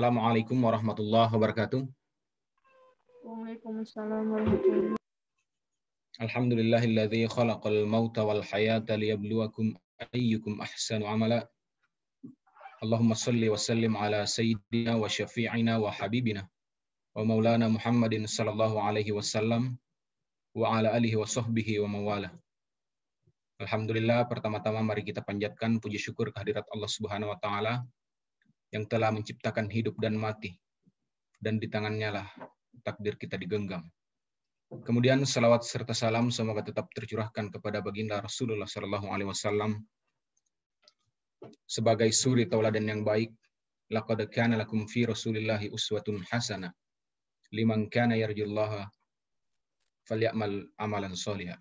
Assalamualaikum warahmatullahi wabarakatuh. Waalaikumsalam warahmatullahi wabarakatuh. Alhamdulillahilladzi khalaqal mauta wal hayata liyabluwakum ayyukum ahsanu amala. Allahumma salli wa sallim ala sayyidina wa syafi'ina wa habibina wa maulana Muhammadin sallallahu alaihi wasallam wa ala alihi wa sahbihi wa mawala. Alhamdulillah, pertama-tama mari kita panjatkan puji syukur kehadirat Allah Subhanahu wa taala yang telah menciptakan hidup dan mati, dan di tangannya lah takdir kita digenggam. Kemudian salawat serta salam semoga tetap tercurahkan kepada baginda Rasulullah sallallahu alaihi wasallam sebagai suri tauladan yang baik. Laqad kana lakum fi Rasulillahi uswatun hasanah liman kana yarjullaha falyamal amalan sholihan.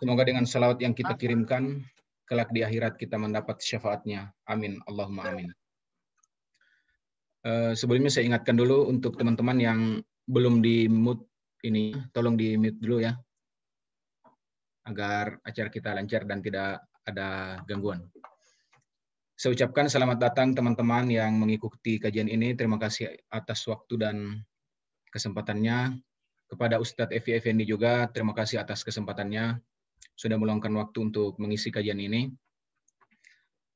Semoga dengan salawat yang kita kirimkan, kelak di akhirat kita mendapat syafaatnya. Amin. Allahumma amin. Sebelumnya saya ingatkan dulu untuk teman-teman yang belum di-mute ini, tolong di-mute dulu ya, agar acara kita lancar dan tidak ada gangguan. Saya ucapkan selamat datang teman-teman yang mengikuti kajian ini. Terima kasih atas waktu dan kesempatannya. Kepada Ustadz Evi Effendi juga, terima kasih atas kesempatannya. Sudah meluangkan waktu untuk mengisi kajian ini.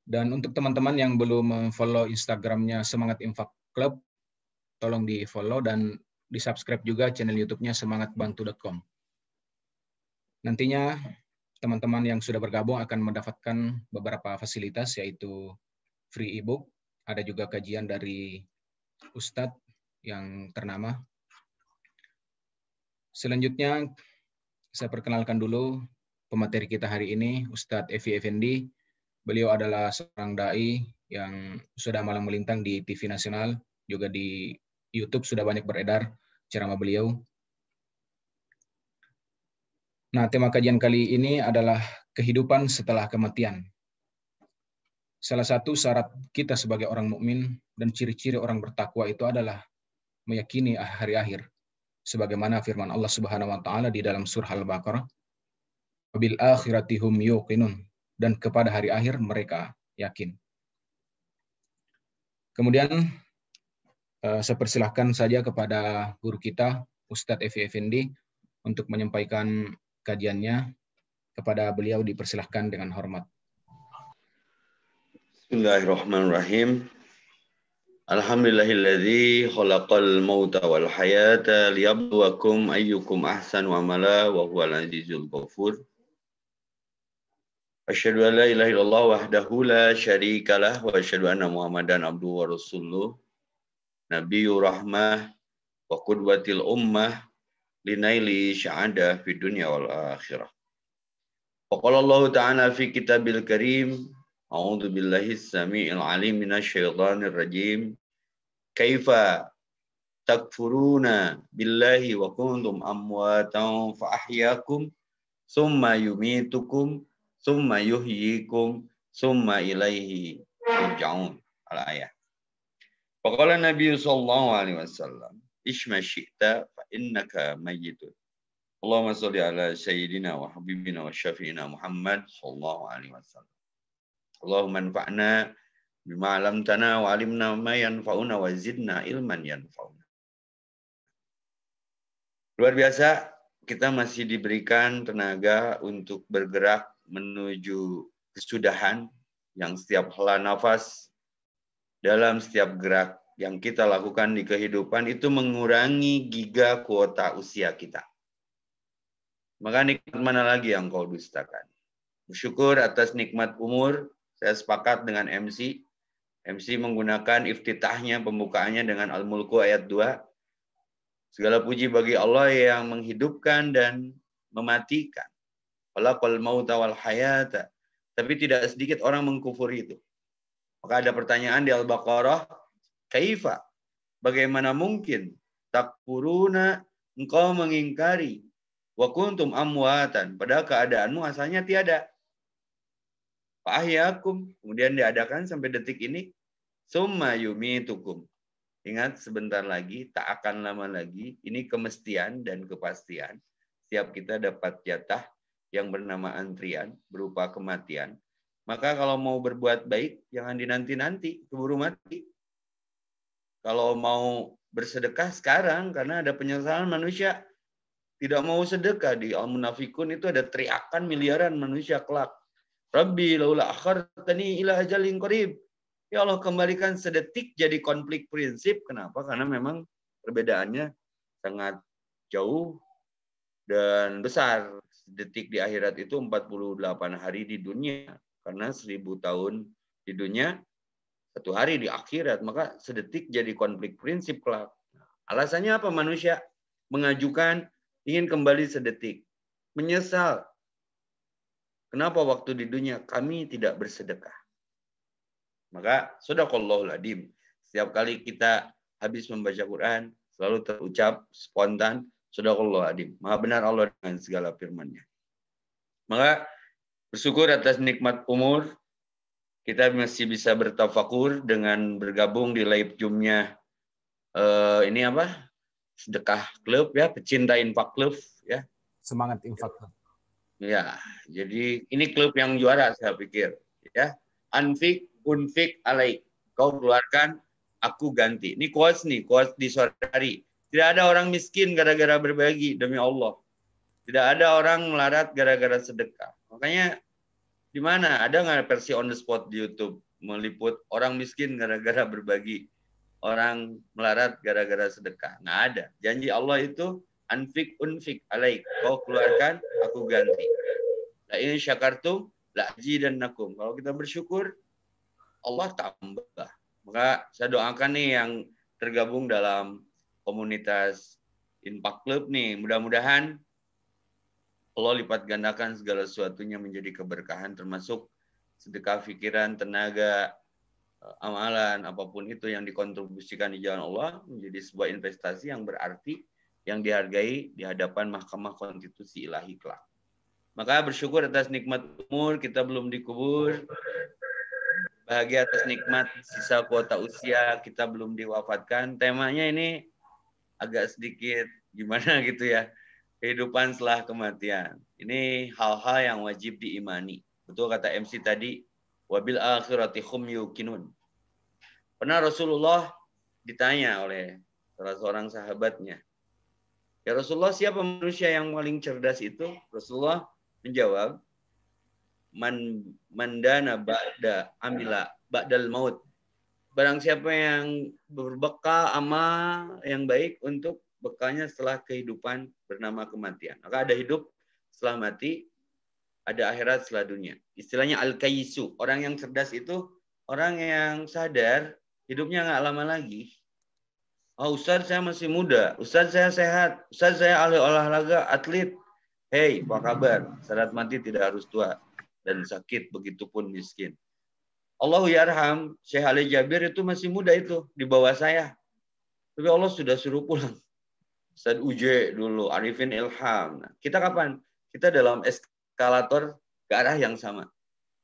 Dan untuk teman-teman yang belum follow Instagramnya Semangat Infak Club, tolong di-follow dan di-subscribe juga channel YouTube-nya semangatbantu.com. Nantinya teman-teman yang sudah bergabung akan mendapatkan beberapa fasilitas, yaitu free ebook, ada juga kajian dari Ustadz yang ternama. Selanjutnya saya perkenalkan dulu pemateri kita hari ini, Ustadz Evi Effendi. Beliau adalah seorang dai yang sudah malang melintang di TV nasional, juga di YouTube sudah banyak beredar ceramah beliau. Nah, tema kajian kali ini adalah kehidupan setelah kematian. Salah satu syarat kita sebagai orang mukmin dan ciri-ciri orang bertakwa itu adalah meyakini hari akhir. Sebagaimana firman Allah Subhanahu wa taala di dalam surah Al-Baqarah, "Bil akhirati hum yuqinun." Dan kepada hari akhir mereka yakin. Kemudian saya persilahkan saja kepada guru kita, Ustadz Evi Effendi, untuk menyampaikan kajiannya. Kepada beliau dipersilahkan dengan hormat. Bismillahirrahmanirrahim. Alhamdulillahilladzi khalaqal mauta wal hayata liyabluwakum ayyukum ahsanu amala wa huwal azizul ghafur. Asyhadu an la ilaha illallah wahdahu la syarikalah wa asyhadu anna Muhammadan abduhu wa rasuluh. Nabiyur rahmah wa qudwatil ummah linaili sya'adah fid dunya wal akhirah. Wa qala Allah ta'ala fi kitabil karim, a'udzu billahi as-sami'il 'alim minasy syaithanir rajim. Kaifa takfuruna billahi wa kuntum amwatan fa ahyakum summa yumitukum summa yuhyikum summa ilaihi turja'un. Al-ayah. Faqala Nabi sallallahu alaihi wasallam, "Ishma syi'ta fa innaka mayyitun." Allahumma shalli ala sayyidina wa habibina wa syafi'ina Muhammad sallallahu alaihi wasallam. Allahumma anfa'na bima 'allamtana wa 'allimna ma yanfa'una wa zidna ilman yanfa'una. Luar biasa, kita masih diberikan tenaga untuk bergerak menuju kesudahan yang setiap hela nafas dalam setiap gerak yang kita lakukan di kehidupan itu mengurangi giga kuota usia kita. Maka nikmat mana lagi yang kau dustakan? Bersyukur atas nikmat umur. Saya sepakat dengan MC. MC menggunakan iftitahnya, pembukaannya dengan Al-Mulku ayat 2. Segala puji bagi Allah yang menghidupkan dan mematikan. Khalaqal mauta wal hayata. Tapi tidak sedikit orang mengkufuri itu. Maka ada pertanyaan di Al-Baqarah, kaifa? Bagaimana mungkin takfuruna, engkau mengingkari wa kuntum amwatan, padahal keadaanmu asalnya tiada. Fa'ahyakum, kemudian diadakan sampai detik ini, summa yumitukum. Ingat sebentar lagi, tak akan lama lagi, ini kemestian dan kepastian. Setiap kita dapat jatah yang bernama antrian berupa kematian. Maka kalau mau berbuat baik, jangan dinanti-nanti, keburu mati. Kalau mau bersedekah sekarang, karena ada penyesalan manusia tidak mau sedekah. Di Al-Munafikun itu ada teriakan miliaran manusia kelak. Rabbi laula akhartani ila ajalin qarib. Ya Allah, kembalikan sedetik jadi konflik prinsip. Kenapa? Karena memang perbedaannya sangat jauh dan besar. Detik di akhirat itu 48 hari di dunia. Karena 1000 tahun di dunia, 1 hari di akhirat. Maka sedetik jadi konflik prinsip kelak. Alasannya apa manusia mengajukan ingin kembali sedetik? Menyesal. Kenapa waktu di dunia kami tidak bersedekah? Maka sadaqallahul adzim. Setiap kali kita habis membaca Quran, selalu terucap spontan, sadaqallahul adzim. Maha benar Allah dengan segala firman-Nya. Maka bersyukur atas nikmat umur, kita masih bisa bertafakur dengan bergabung di live Zoom-nya ini apa? Sedekah Club ya, pecinta infak klub ya. Semangat infak. Ya, jadi ini klub yang juara saya pikir ya. Anfik unfik alaik. Kau keluarkan, aku ganti. Ini quotes di sore hari. Tidak ada orang miskin gara-gara berbagi demi Allah. Tidak ada orang melarat gara-gara sedekah. Makanya di mana ada nggak versi on the spot di YouTube meliput orang miskin gara-gara berbagi, orang melarat gara-gara sedekah? Nggak ada. Janji Allah itu anfik unfik alaik. Kau keluarkan, aku ganti. La in syakartum la azidannakum. Kalau kita bersyukur, Allah tambah. Maka saya doakan nih yang tergabung dalam komunitas infak klub nih, mudah-mudahan Allah lipat gandakan segala sesuatunya menjadi keberkahan, termasuk sedekah pikiran, tenaga, amalan, apapun itu yang dikontribusikan di jalan Allah menjadi sebuah investasi yang berarti, yang dihargai di hadapan Mahkamah Konstitusi Ilahi kelak. Maka bersyukur atas nikmat umur, kita belum dikubur. Bahagia atas nikmat sisa kuota usia, kita belum diwafatkan. Temanya ini agak sedikit gimana gitu ya. Kehidupan setelah kematian. Ini hal-hal yang wajib diimani. Betul kata MC tadi, wabil akhirati hum yuqinun. Pernah Rasulullah ditanya oleh salah seorang sahabatnya, ya Rasulullah, siapa manusia yang paling cerdas itu? Rasulullah menjawab, mandana ba'da amila ba'dal maut. Barang siapa yang berbekal amal yang baik untuk bekalnya setelah kehidupan bernama kematian. Maka ada hidup setelah mati, ada akhirat setelah dunia. Istilahnya al-kaisu. Orang yang cerdas itu orang yang sadar hidupnya nggak lama lagi. Oh, Ustaz saya masih muda, Ustaz saya sehat, Ustaz saya ahli olahraga, atlet. Hei, apa kabar? Saat mati tidak harus tua dan sakit, begitupun miskin. Allahu yarham, Syekh Ali Jabir itu masih muda itu, di bawah saya. Tapi Allah sudah suruh pulang. Ustaz Uje dulu, Arifin Ilham. Nah, kita kapan? Kita dalam eskalator ke arah yang sama.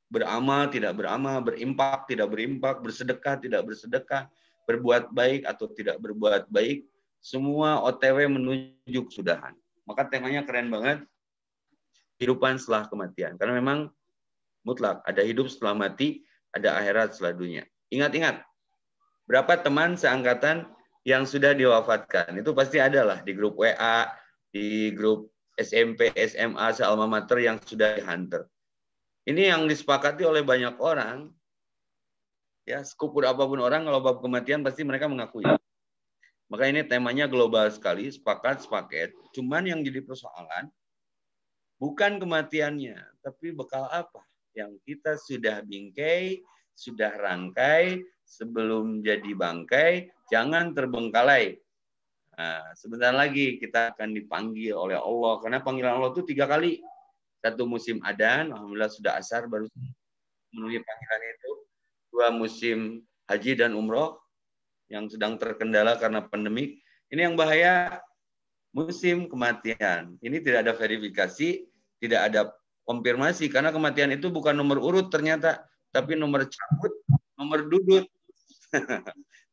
Beramal, tidak beramal, berimpak, tidak berimpak, bersedekah, tidak bersedekah, berbuat baik atau tidak berbuat baik. Semua OTW menuju kesudahan. Maka temanya keren banget. Kehidupan setelah kematian. Karena memang mutlak. Ada hidup setelah mati, ada akhirat setelah dunia. Ingat-ingat. Berapa teman seangkatan yang sudah diwafatkan? Itu pasti ada lah di grup WA, di grup SMP, SMA, se-alma mater yang sudah dihantar. Ini yang disepakati oleh banyak orang. Ya, sekupur apapun orang, kalau bab kematian pasti mereka mengakui. Maka ini temanya global sekali, sepaket. Cuman yang jadi persoalan, bukan kematiannya, tapi bekal apa yang kita sudah bingkai, sudah rangkai, sebelum jadi bangkai, jangan terbengkalai. Nah, sebentar lagi kita akan dipanggil oleh Allah, karena panggilan Allah itu 3 kali. 1 musim adzan, alhamdulillah sudah asar baru memenuhi panggilan itu. 2 musim haji dan umroh yang sedang terkendala karena pandemik. Ini yang bahaya, musim kematian. Ini tidak ada verifikasi, tidak ada konfirmasi, karena kematian itu bukan nomor urut ternyata, tapi nomor cabut, nomor dudut.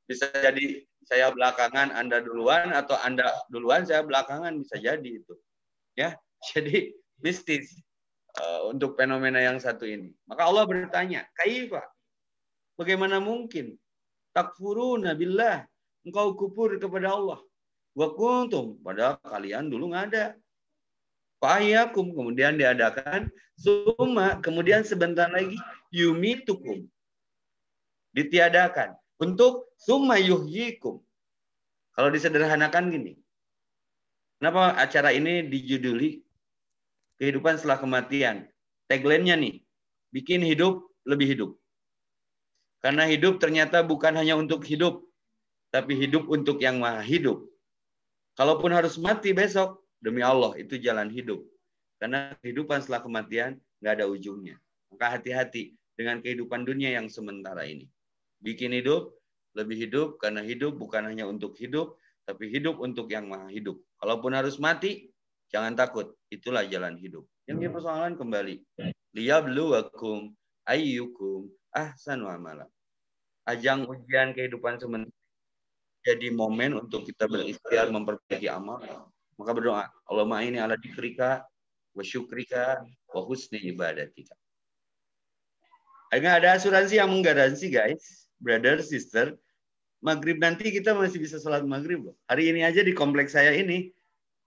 Bisa jadi saya belakangan, Anda duluan, atau Anda duluan, saya belakangan, bisa jadi itu. Ya, jadi mistis. untuk fenomena yang satu ini. Maka Allah bertanya, kaifa? Bagaimana mungkin? Takfuruna billah. Engkau kufur kepada Allah. Wa kuntum. Padahal kalian dulu nggak ada. Fa'ayakum. Kemudian diadakan. Summa. Kemudian sebentar lagi. Yumitukum. Ditiadakan. Untuk summa yuhyikum. Kalau disederhanakan gini. Kenapa acara ini dijuduli kehidupan setelah kematian? Tagline-nya nih. Bikin hidup lebih hidup. Karena hidup ternyata bukan hanya untuk hidup, tapi hidup untuk yang maha hidup. Kalaupun harus mati besok, demi Allah, itu jalan hidup. Karena kehidupan setelah kematian nggak ada ujungnya. Maka hati-hati dengan kehidupan dunia yang sementara ini. Bikin hidup, lebih hidup, karena hidup bukan hanya untuk hidup, tapi hidup untuk yang maha hidup. Kalaupun harus mati, jangan takut. Itulah jalan hidup. Yang persoalan kembali. Liyabluwakum ayyukum ahsanu amala. Ajang ujian kehidupan sementara jadi momen untuk kita berikhtiar memperbaiki amal. Maka berdoa, Allahumma inni ala dzikrika wa syukrika wa husni ibadatika. Ada asuransi yang menggaransi, guys, brother, sister, maghrib nanti kita masih bisa sholat maghrib. Hari ini aja di kompleks saya ini,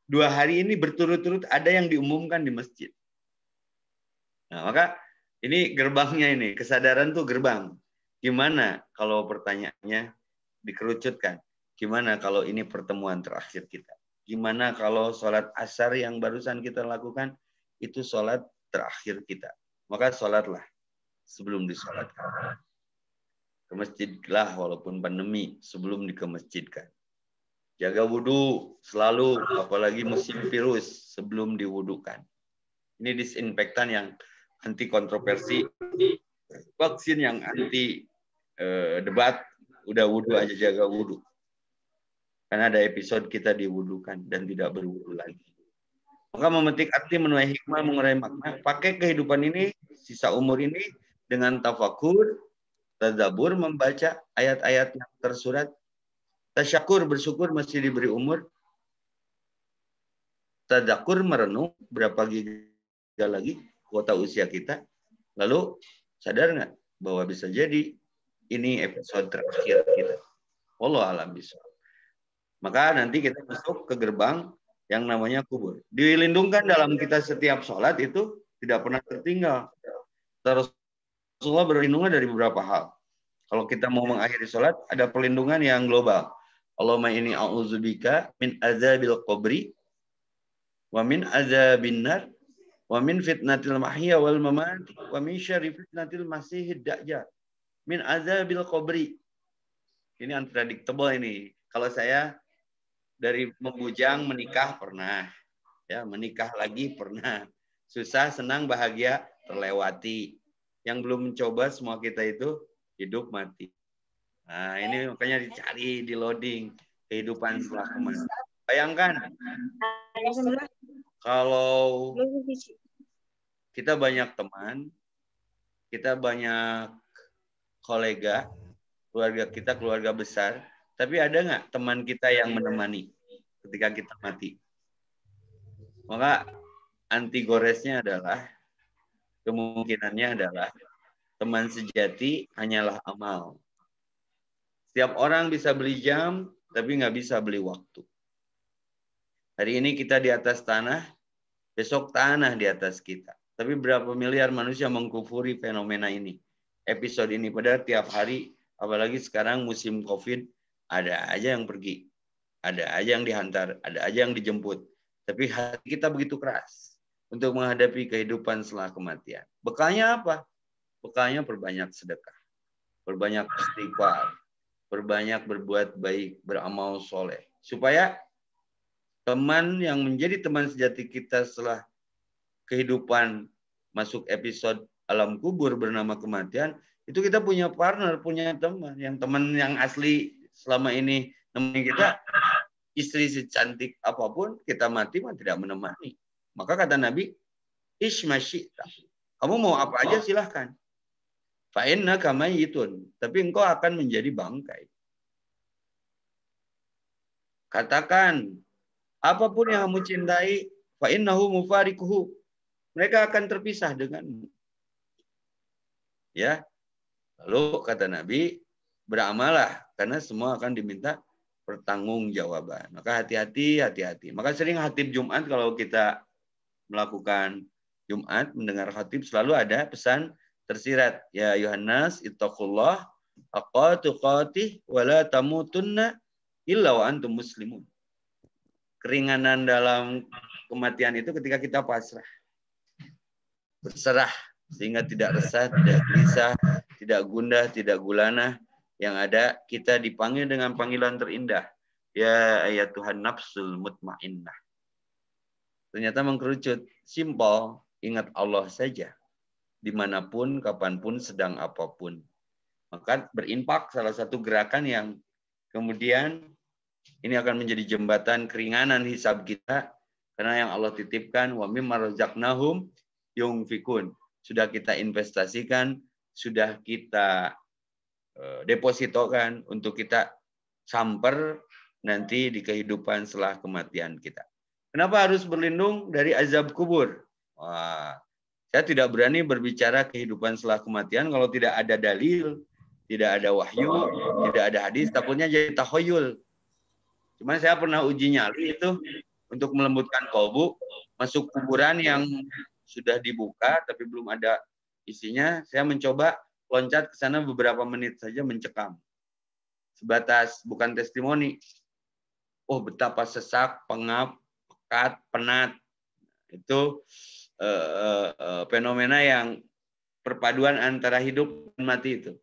2 hari ini berturut-turut ada yang diumumkan di masjid. Nah, maka ini gerbangnya ini, kesadaran tuh gerbang. Gimana kalau pertanyaannya dikerucutkan? Gimana kalau ini pertemuan terakhir kita? Gimana kalau sholat asar yang barusan kita lakukan, itu sholat terakhir kita. Maka sholatlah sebelum disolatkan. Ke masjidlah walaupun pandemi, sebelum dikemasjidkan. Jaga wudhu selalu, apalagi musim virus, sebelum diwudukan. Ini disinfektan yang anti kontroversi, vaksin yang anti debat, udah wudhu aja, jaga wudhu. Karena ada episode kita diwudukan dan tidak berwudhu lagi. Maka memetik arti, menuai hikmah, mengurai makna. Pakai kehidupan ini, sisa umur ini, dengan tafakur, tadabbur, membaca ayat-ayat yang tersurat. Tasyakur, bersyukur masih diberi umur. Tadakur, merenung, berapa giga lagi kuota usia kita. Lalu sadar nggak bahwa bisa jadi ini episode terakhir kita. Wallahu a'lam bishawab. Maka nanti kita masuk ke gerbang yang namanya kubur. Dilindungkan dalam kita setiap sholat itu tidak pernah tertinggal. Rasulullah berlindungan dari beberapa hal. Kalau kita mau mengakhiri sholat, ada perlindungan yang global. Allahumma inni a'udzubika min azabil qabri wa min azabin nar wa min fitnatil mahya wal mamati wa min syarri fitnatil masihid dajjal. Min azabil qabri. Ini unpredictable ini. Kalau saya dari membujang menikah pernah, ya menikah lagi pernah, susah senang bahagia terlewati. Yang belum mencoba semua kita itu hidup mati. Nah ini makanya dicari, di loading kehidupan setelah kematian. Bayangkan kalau kita banyak teman, kita banyak kolega, keluarga kita keluarga besar, tapi ada nggak teman kita yang menemani ketika kita mati? Maka antigoresnya adalah, kemungkinannya adalah teman sejati hanyalah amal. Setiap orang bisa beli jam, tapi nggak bisa beli waktu. Hari ini kita di atas tanah, besok tanah di atas kita. Tapi berapa miliar manusia mengkufuri fenomena ini? Episode ini, padahal tiap hari, apalagi sekarang musim COVID, ada aja yang pergi, ada aja yang dihantar, ada aja yang dijemput. Tapi hati kita begitu keras untuk menghadapi kehidupan setelah kematian. Bekalnya apa? Bekalnya perbanyak sedekah, perbanyak istighfar, perbanyak berbuat baik, beramal soleh. Supaya teman yang menjadi teman sejati kita setelah kehidupan masuk episode alam kubur bernama kematian, itu kita punya partner, punya teman yang asli selama ini nemenin kita. Istri secantik apapun, kita mati mah tidak menemani. Maka kata Nabi, ismasyita, kamu mau apa aja silahkan. Fa'inna kamayitun, tapi engkau akan menjadi bangkai. Katakan, apapun yang kamu cintai, fa'innahu mufarikuhu, mereka akan terpisah denganmu. Ya. Lalu kata Nabi, beramalah karena semua akan diminta pertanggungjawaban. Maka hati-hati, hati-hati. Maka sering khatib Jumat kalau kita melakukan Jumat, mendengar khatib selalu ada pesan tersirat. Ya Yohanes, ittaqullah haqqa tuqatih wa la tamutunna illa wa antum muslimun. Keringanan dalam kematian itu ketika kita pasrah. Berserah sehingga tidak resah, tidak gelisah, tidak gundah, tidak gulana. Yang ada kita dipanggil dengan panggilan terindah. Ya ayat Tuhan nafsul mutmainnah. Ternyata mengkerucut. Simpel. Ingat Allah saja. Dimanapun, kapanpun, sedang apapun. Maka berinfak salah satu gerakan yang kemudian ini akan menjadi jembatan keringanan hisab kita. Karena yang Allah titipkan. Wa mimma razaqnahum yunfikun. Sudah kita investasikan. Sudah kita depositokan untuk kita samper nanti di kehidupan setelah kematian kita. Kenapa harus berlindung dari azab kubur? Wah, saya tidak berani berbicara kehidupan setelah kematian kalau tidak ada dalil, tidak ada wahyu, tidak ada hadis, takutnya jadi tahoyul. Cuman saya pernah uji nyali itu untuk melembutkan kolbu, masuk kuburan yang sudah dibuka tapi belum ada isinya, saya mencoba loncat ke sana beberapa menit saja mencekam. Sebatas bukan testimoni. Oh, betapa sesak, pengap, pekat, penat. Itu fenomena yang perpaduan antara hidup dan mati itu.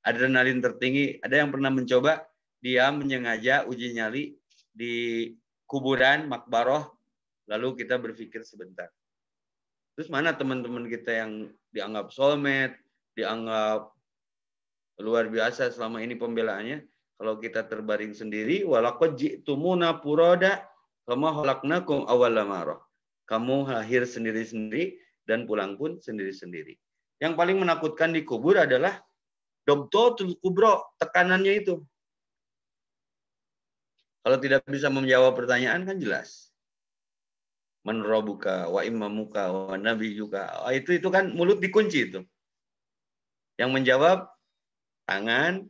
Adrenalin tertinggi. Ada yang pernah mencoba, dia menyengaja uji nyali di kuburan, makbaroh, lalu kita berpikir sebentar. Terus mana teman-teman kita yang dianggap soulmate, dianggap luar biasa selama ini pembelaannya, kalau kita terbaring sendiri, walaqad ji'tumuna furada kama khalaqnakum awwala marrah. Kamu lahir sendiri-sendiri dan pulang pun sendiri-sendiri. Yang paling menakutkan di kubur adalah dobtotul kubro, tekanannya itu. Kalau tidak bisa menjawab pertanyaan kan jelas. Man rabbuka wa imamuka wa nabiyyuka. Itu kan mulut dikunci itu. Yang menjawab tangan,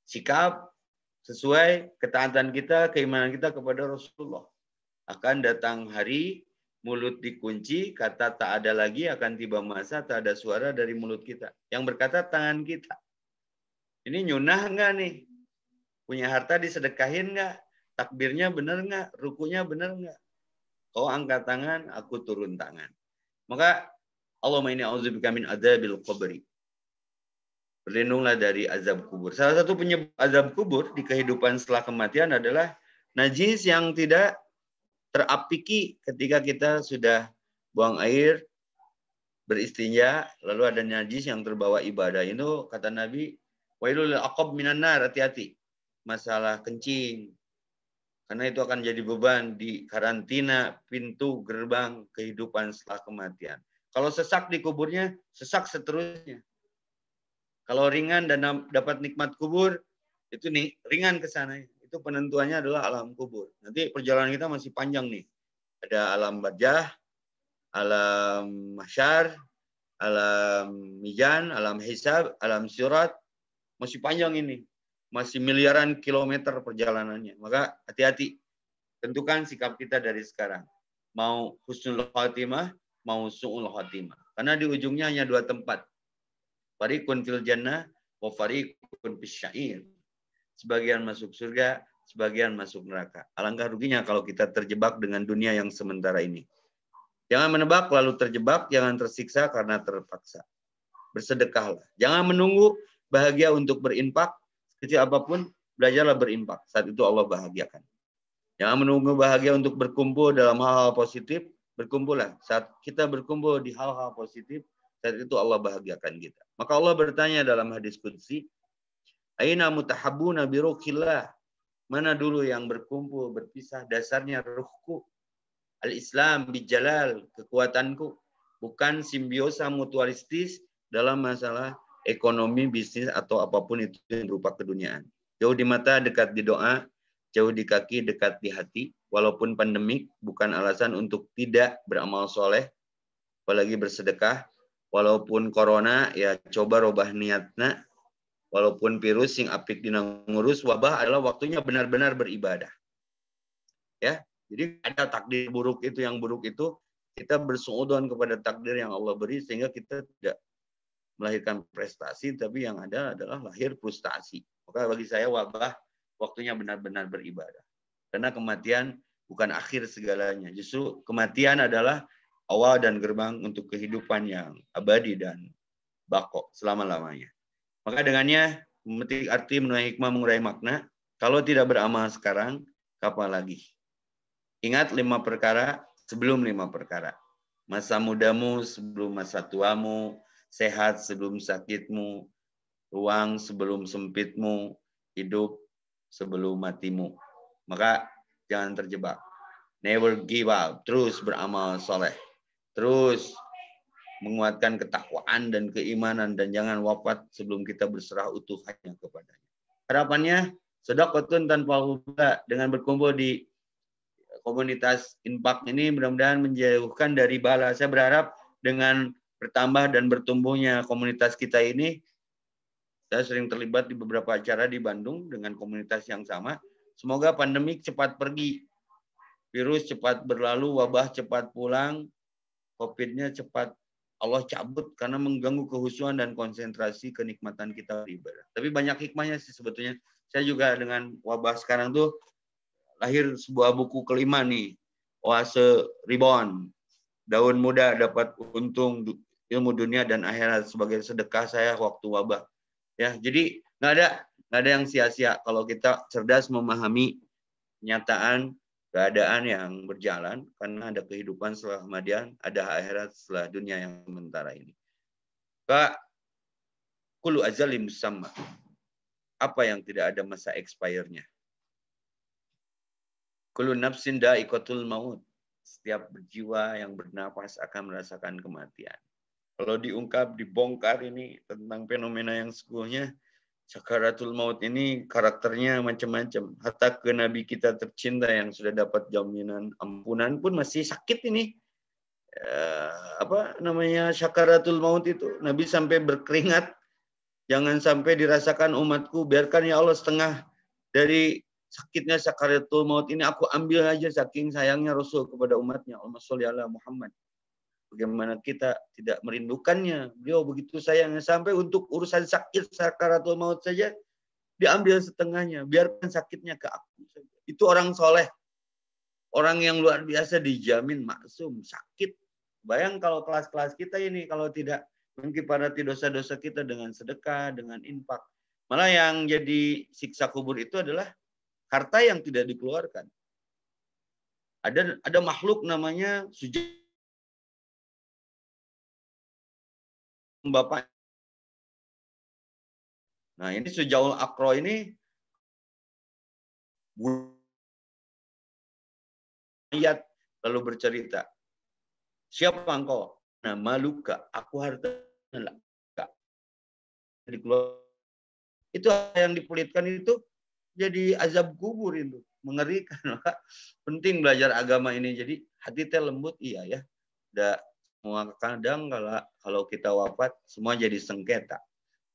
sikap sesuai ketaatan kita, keimanan kita kepada Rasulullah. Akan datang hari mulut dikunci, kata tak ada lagi, akan tiba masa tak ada suara dari mulut kita. Yang berkata tangan kita. Ini nyunah enggak nih? Punya harta disedekahin enggak? Takbirnya benar enggak? Rukunya benar enggak? Kau angkat tangan, aku turun tangan. Maka Allahumma inni a'udzubika min adzabil qabri. Berlindunglah dari azab kubur. Salah satu penyebab azab kubur di kehidupan setelah kematian adalah najis yang tidak terapiki ketika kita sudah buang air, beristinja, lalu ada najis yang terbawa ibadah. Itu kata Nabi, wailul aqab minan nar, hati-hati. Masalah kencing. Karena itu akan jadi beban di karantina pintu gerbang kehidupan setelah kematian. Kalau sesak di kuburnya, sesak seterusnya. Kalau ringan dan dapat nikmat kubur, itu nih ringan ke sana. Itu penentuannya adalah alam kubur. Nanti perjalanan kita masih panjang nih. Ada alam barzah, alam mahsyar, alam mizan, alam hisab, alam syurat. Masih panjang ini. Masih miliaran kilometer perjalanannya. Maka hati-hati. Tentukan sikap kita dari sekarang. Mau husnul khatimah, mau su'ul khatimah. Karena di ujungnya hanya dua tempat. Fariqun fil jannah wa fariqun fis syair. Sebagian masuk surga, sebagian masuk neraka. Alangkah ruginya kalau kita terjebak dengan dunia yang sementara ini. Jangan menebak lalu terjebak, jangan tersiksa karena terpaksa. Bersedekahlah. Jangan menunggu bahagia untuk berinfak. Kecil apapun, belajarlah berinfak. Saat itu Allah bahagiakan. Jangan menunggu bahagia untuk berkumpul dalam hal-hal positif. Berkumpullah. Saat kita berkumpul di hal-hal positif, saat itu Allah bahagiakan kita. Maka Allah bertanya dalam hadis qudsi, aina mutahabbuna bi ruhillah. Mana dulu yang berkumpul, berpisah, dasarnya ruhku. Al-Islam bijalal, kekuatanku. Bukan simbiosa mutualistis dalam masalah ekonomi, bisnis, atau apapun itu yang berupa keduniaan. Jauh di mata, dekat di doa. Jauh di kaki, dekat di hati. Walaupun pandemik, bukan alasan untuk tidak beramal soleh. apalagi bersedekah. Walaupun corona ya coba robah niatna. Walaupun virus sing apik dina ngurus wabah adalah waktunya benar-benar beribadah. Ya, jadi ada takdir buruk itu, yang buruk itu kita bersuudzon kepada takdir yang Allah beri sehingga kita tidak melahirkan prestasi, tapi yang ada adalah lahir frustasi. Maka bagi saya wabah waktunya benar-benar beribadah. Karena kematian bukan akhir segalanya. Justru kematian adalah awal dan gerbang untuk kehidupan yang abadi dan bako selama-lamanya. Maka dengannya memetik arti, menuai hikmah, mengurai makna. Kalau tidak beramal sekarang, kapan lagi? Ingat 5 perkara sebelum 5 perkara. Masa mudamu sebelum masa tuamu, sehat sebelum sakitmu, ruang sebelum sempitmu, hidup sebelum matimu. Maka jangan terjebak. Never give up. Terus beramal soleh. Terus menguatkan ketakwaan dan keimanan, dan jangan wafat sebelum kita berserah utuh hanya kepadanya. Harapannya sedekahun tanpa hubungan, dengan berkumpul di komunitas infak ini mudah-mudahan menjauhkan dari bala. Saya berharap dengan bertambah dan bertumbuhnya komunitas kita ini, saya sering terlibat di beberapa acara di Bandung dengan komunitas yang sama. Semoga pandemik cepat pergi, virus cepat berlalu, wabah cepat pulang, COVID-nya cepat Allah cabut karena mengganggu kehusuan dan konsentrasi kenikmatan kita beribadah. Tapi banyak hikmahnya sih sebetulnya. Saya juga dengan wabah sekarang tuh lahir sebuah buku kelima nih, Oase Rebound. Daun muda dapat untung ilmu dunia dan akhirat sebagai sedekah saya waktu wabah. Ya, jadi nggak ada yang sia-sia kalau kita cerdas memahami kenyataan keadaan yang berjalan, karena ada kehidupan setelah kematian, ada akhirat setelah dunia yang sementara ini. Kak, kullu azalim musamma. Apa yang tidak ada masa expire-nya? Kullu nafsin da'iqatul maut. Setiap jiwa yang bernafas akan merasakan kematian. Kalau diungkap, dibongkar ini tentang fenomena yang sesungguhnya, Sakaratul maut ini karakternya macam-macam. Hatta ke Nabi kita tercinta yang sudah dapat jaminan ampunan pun masih sakit ini. Sakaratul maut itu. Nabi sampai berkeringat. Jangan sampai dirasakan umatku. Biarkan ya Allah setengah dari sakitnya sakaratul maut ini aku ambil aja, saking sayangnya Rasul kepada umatnya. Allahumma sholli ala Muhammad. Bagaimana kita tidak merindukannya. Beliau begitu sayangnya sampai untuk urusan sakit sakaratul maut saja diambil setengahnya. Biarkan sakitnya ke aku. Itu orang soleh. Orang yang luar biasa dijamin maksum. Sakit. Bayang kalau kelas-kelas kita ini kalau tidak mengkifarati dosa-dosa kita dengan sedekah, dengan infak. Malah yang jadi siksa kubur itu adalah harta yang tidak dikeluarkan. Ada makhluk namanya sujud. Bapak. Nah, ini Sujaul Akro ini ayat lalu bercerita, siapa engkau? Nah, maluka, aku harta itu yang dipulitkan itu jadi azab kubur itu, mengerikan. Maka penting belajar agama ini. Jadi hati teh lembut, iya ya. Semua kadang kalau kita wafat semua jadi sengketa.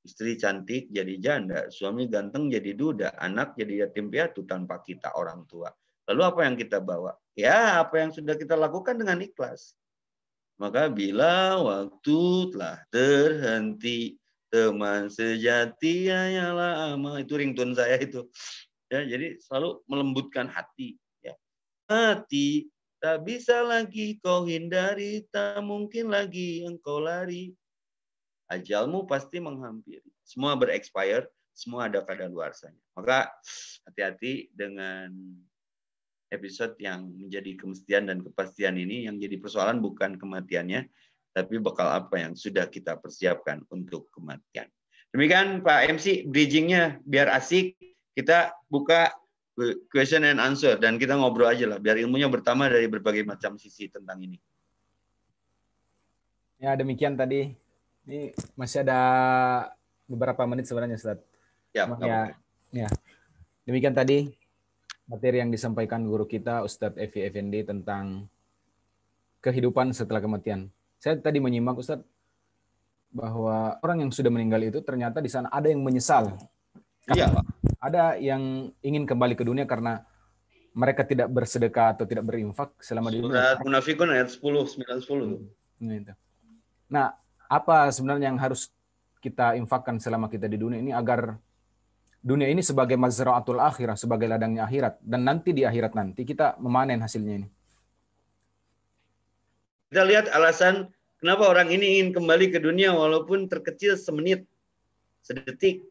Istri cantik jadi janda, suami ganteng jadi duda, anak jadi yatim piatu tanpa kita orang tua. Lalu apa yang kita bawa? Ya, apa yang sudah kita lakukan dengan ikhlas. Maka bila waktu telah terhenti, teman sejati hanyalah amal. Itu ringtone saya itu. Ya, jadi selalu melembutkan hati. Ya. Hati tak bisa lagi kau hindari, tak mungkin lagi engkau lari. Ajalmu pasti menghampiri. Semua berexpire, semua ada kadaluarsanya. Maka hati-hati dengan episode yang menjadi kemestian dan kepastian ini. Yang jadi persoalan bukan kematiannya, tapi bakal apa yang sudah kita persiapkan untuk kematian. Demikian Pak MC, bridgingnya biar asik. Kita buka question and answer dan kita ngobrol aja lah, biar ilmunya bertambah dari berbagai macam sisi tentang ini. Ya, demikian tadi. Ini masih ada beberapa menit sebenarnya, Ustaz. Ya. Demikian tadi materi yang disampaikan guru kita Ustadz Evi Effendi tentang kehidupan setelah kematian. Saya tadi menyimak Ustaz bahwa orang yang sudah meninggal itu ternyata di sana ada yang menyesal. Iya. Ada yang ingin kembali ke dunia karena mereka tidak bersedekah atau tidak berinfak selama di dunia. Surat Munafikun ayat 10, 9, 10 tuh. Nah, apa sebenarnya yang harus kita infakkan selama kita di dunia ini agar dunia ini sebagai mazra'atul akhirah, sebagai ladangnya akhirat, dan nanti di akhirat nanti kita memanen hasilnya ini. Kita lihat alasan kenapa orang ini ingin kembali ke dunia walaupun terkecil semenit, sedetik.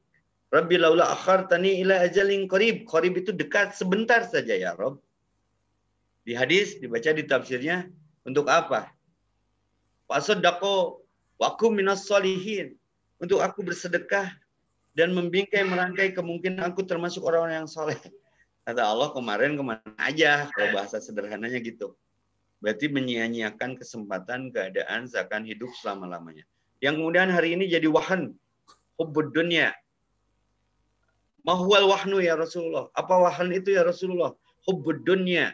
Rabbi laula akhartani ila ajalin qarib. Qarib itu dekat, sebentar saja ya Rabb. Di hadis dibaca di tafsirnya untuk apa? Fasaddaqo wa kum minas solihin. Untuk aku bersedekah dan membingkai merangkai kemungkinan aku termasuk orang-orang yang soleh. Kata Allah kemarin kemana aja kalau bahasa sederhananya gitu. Berarti menyia-nyiakan kesempatan keadaan seakan hidup selama-lamanya. Yang kemudian hari ini jadi wahan, hubbud dunya. Mahwal wahnu ya Rasulullah. Apa wahan itu ya Rasulullah? Hubbud dunya.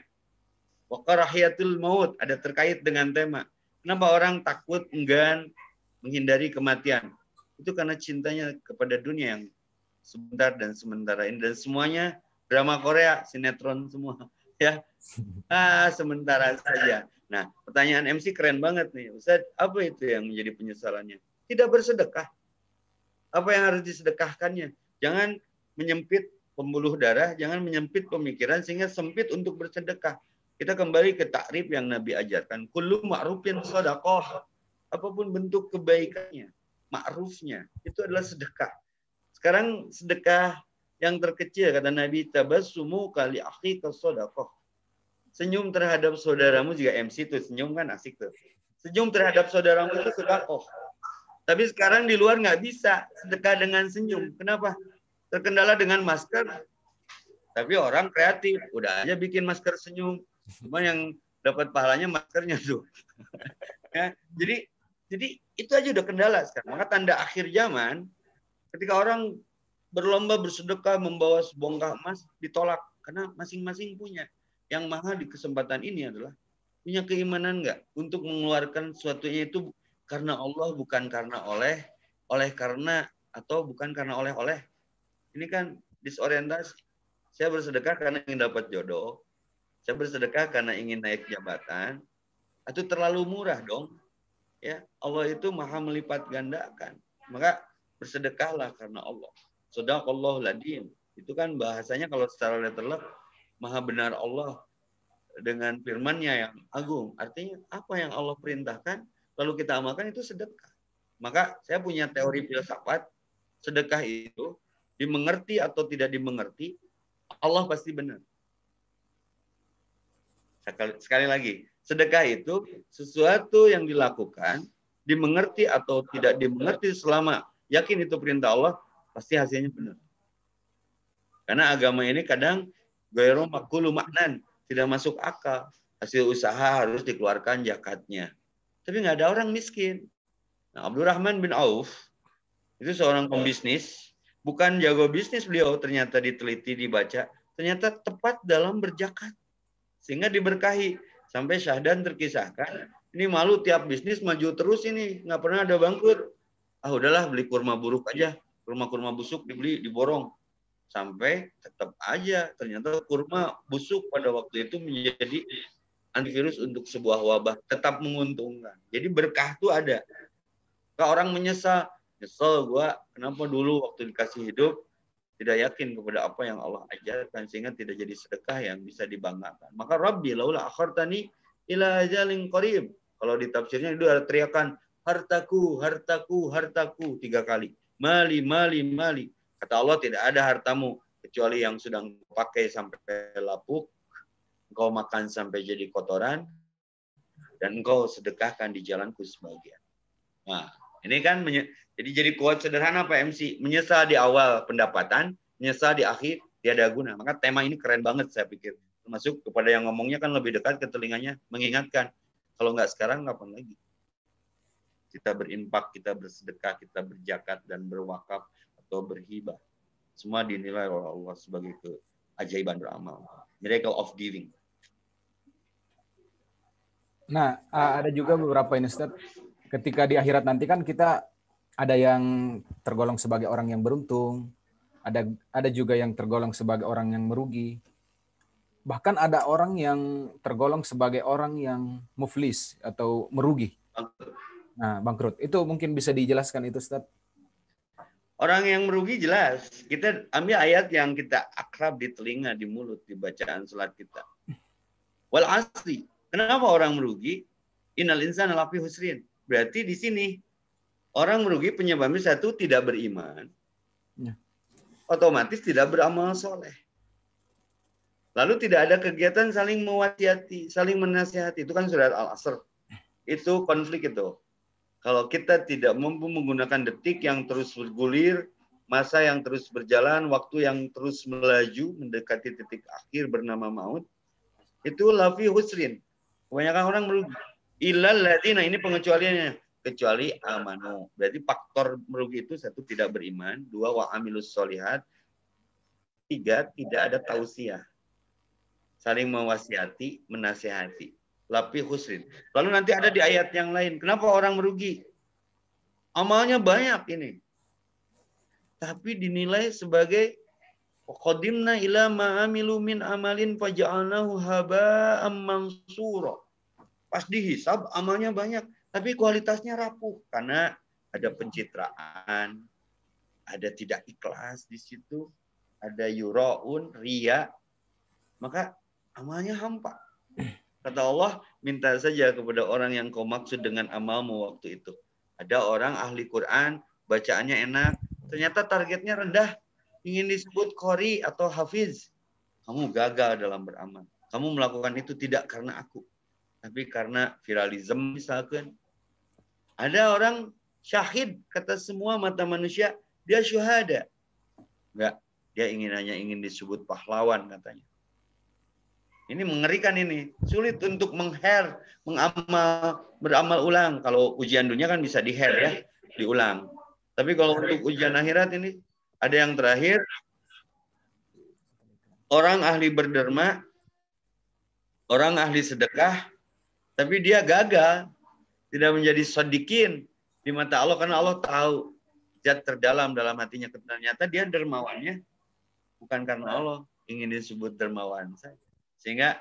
Wa karahiyatul maut. Ada terkait dengan tema. Kenapa orang takut, enggan, menghindari kematian? Itu karena cintanya kepada dunia yang sebentar dan sementara ini. Dan semuanya drama Korea, sinetron semua. Ya, sementara saja. Nah, pertanyaan MC keren banget nih. Ustaz, apa itu yang menjadi penyesalannya? Tidak bersedekah. Apa yang harus disedekahkannya? Jangan menyempit pembuluh darah, jangan menyempit pemikiran sehingga sempit untuk bersedekah. Kita kembali ke takrif yang Nabi ajarkan. Kullu ma'rufin shadaqah. Apapun bentuk kebaikannya, ma'rufnya, itu adalah sedekah. Sekarang sedekah yang terkecil, kata Nabi, tabassumu kali akhika shadaqah. Senyum terhadap saudaramu, juga MC tuh, senyum kan asik tuh. Senyum terhadap saudaramu itu sedekah. Tapi sekarang di luar nggak bisa sedekah dengan senyum. Kenapa? Terkendala dengan masker. Tapi orang kreatif, udah aja bikin masker senyum. Cuma yang dapat pahalanya maskernya tuh. Ya, jadi itu aja udah kendala sekarang. Maka tanda akhir zaman, ketika orang berlomba bersedekah membawa sebongkah emas, ditolak. Karena masing-masing punya. Yang mahal di kesempatan ini adalah punya keimanan nggak untuk mengeluarkan sesuatunya itu karena Allah, bukan karena oleh karena, atau bukan karena oleh-oleh. Ini kan disorientasi. Saya bersedekah karena ingin dapat jodoh. Saya bersedekah karena ingin naik jabatan. Itu terlalu murah dong. Ya, Allah itu maha melipat gandakan. Maka bersedekahlah karena Allah. Shadaqallahul adzim. Itu kan bahasanya kalau secara letterlek, maha benar Allah dengan firman-Nya yang agung. Artinya apa yang Allah perintahkan lalu kita amalkan itu sedekah. Maka saya punya teori filsafat, sedekah itu dimengerti atau tidak dimengerti, Allah pasti benar. Sekali lagi, sedekah itu sesuatu yang dilakukan, dimengerti atau tidak dimengerti, selama yakin itu perintah Allah, pasti hasilnya benar. Karena agama ini kadang ghairu maqulu maknan, tidak masuk akal. Hasil usaha harus dikeluarkan zakatnya. Tapi nggak ada orang miskin. Nah, Abdurrahman bin Auf itu seorang pembisnis, bukan jago bisnis beliau, ternyata diteliti, dibaca, ternyata tepat dalam berzakat. Sehingga diberkahi. Sampai Syahdan terkisahkan, ini malu tiap bisnis maju terus ini, nggak pernah ada bangkrut. Udahlah beli kurma buruk aja, kurma-kurma busuk dibeli, diborong. Sampai tetap aja ternyata kurma busuk pada waktu itu menjadi antivirus untuk sebuah wabah, tetap menguntungkan. Jadi berkah itu ada. Kalau orang menyesal, nyesel gua kenapa dulu waktu dikasih hidup tidak yakin kepada apa yang Allah ajarkan sehingga tidak jadi sedekah yang bisa dibanggakan. Maka Rabbi laula akhartani ila ajalin qarib. Kalau di tafsirnya itu ada teriakan hartaku, hartaku, hartaku 3 kali. Mali, mali, mali. Kata Allah, tidak ada hartamu kecuali yang sudah engkau pakai sampai lapuk, engkau makan sampai jadi kotoran, dan engkau sedekahkan di jalanku sebagian. Nah, ini kan jadi kuat sederhana Pak MC. Menyesal di awal pendapatan, menyesal di akhir tiada guna. Maka tema ini keren banget saya pikir. Termasuk kepada yang ngomongnya kan lebih dekat ke telinganya, mengingatkan. Kalau nggak sekarang, kapan lagi? Kita berimpak, kita bersedekah, kita berzakat dan berwakaf atau berhibah. Semua dinilai oleh Allah sebagai keajaiban beramal. Miracle of giving. Nah, ada juga beberapa ini Ustaz, ketika di akhirat nanti kan kita ada yang tergolong sebagai orang yang beruntung, ada juga yang tergolong sebagai orang yang merugi. Bahkan ada orang yang tergolong sebagai orang yang muflis atau merugi. Nah, bangkrut. Itu mungkin bisa dijelaskan itu Ustaz. Orang yang merugi jelas. Kita ambil ayat yang kita akrab di telinga, di mulut, di bacaan salat kita. Wal asri. Kenapa orang merugi? Innal insana lafi husrin. Berarti di sini orang merugi penyebabnya satu tidak beriman. Ya. Otomatis tidak beramal soleh. Lalu tidak ada kegiatan saling mewasiati, saling menasihati. Itu kan surat Al-Asr. Itu konflik itu. Kalau kita tidak mampu menggunakan detik yang terus bergulir, masa yang terus berjalan, waktu yang terus melaju, mendekati titik akhir bernama maut, itu lafi husrin. Kebanyakan orang merugi. Illal ladzina, ini pengecualiannya. Kecuali amanu. Berarti faktor merugi itu satu, tidak beriman. Dua, wa amilus solihat. Tiga, tidak ada tausiah. Saling mewasiati, menasihati. Lafi husrin. Lalu nanti ada di ayat yang lain. Kenapa orang merugi? Amalnya banyak ini. Tapi dinilai sebagai qadimna ila ma'amilu min amalin faja'alnahu haba'am mansura. Pas dihisab amalnya banyak, tapi kualitasnya rapuh karena ada pencitraan, ada tidak ikhlas di situ, ada yuraun, riya. Maka amalnya hampa. Kata Allah, minta saja kepada orang yang kau maksud dengan amalmu waktu itu. Ada orang ahli Quran, bacaannya enak, ternyata targetnya rendah, ingin disebut qori atau hafiz. Kamu gagal dalam beramal. Kamu melakukan itu tidak karena aku, tapi karena viralism misalkan. Ada orang syahid, kata semua mata manusia, dia syuhada. Enggak, dia hanya ingin disebut pahlawan katanya. Ini mengerikan ini. Sulit untuk beramal ulang. Kalau ujian dunia kan bisa ya, diulang. Tapi kalau untuk ujian akhirat ini, ada yang terakhir, orang ahli berderma, orang ahli sedekah, tapi dia gagal. Tidak menjadi shodikin di mata Allah, karena Allah tahu zat terdalam dalam hatinya. Ternyata dia dermawannya bukan karena Allah ingin disebut dermawan saja. Sehingga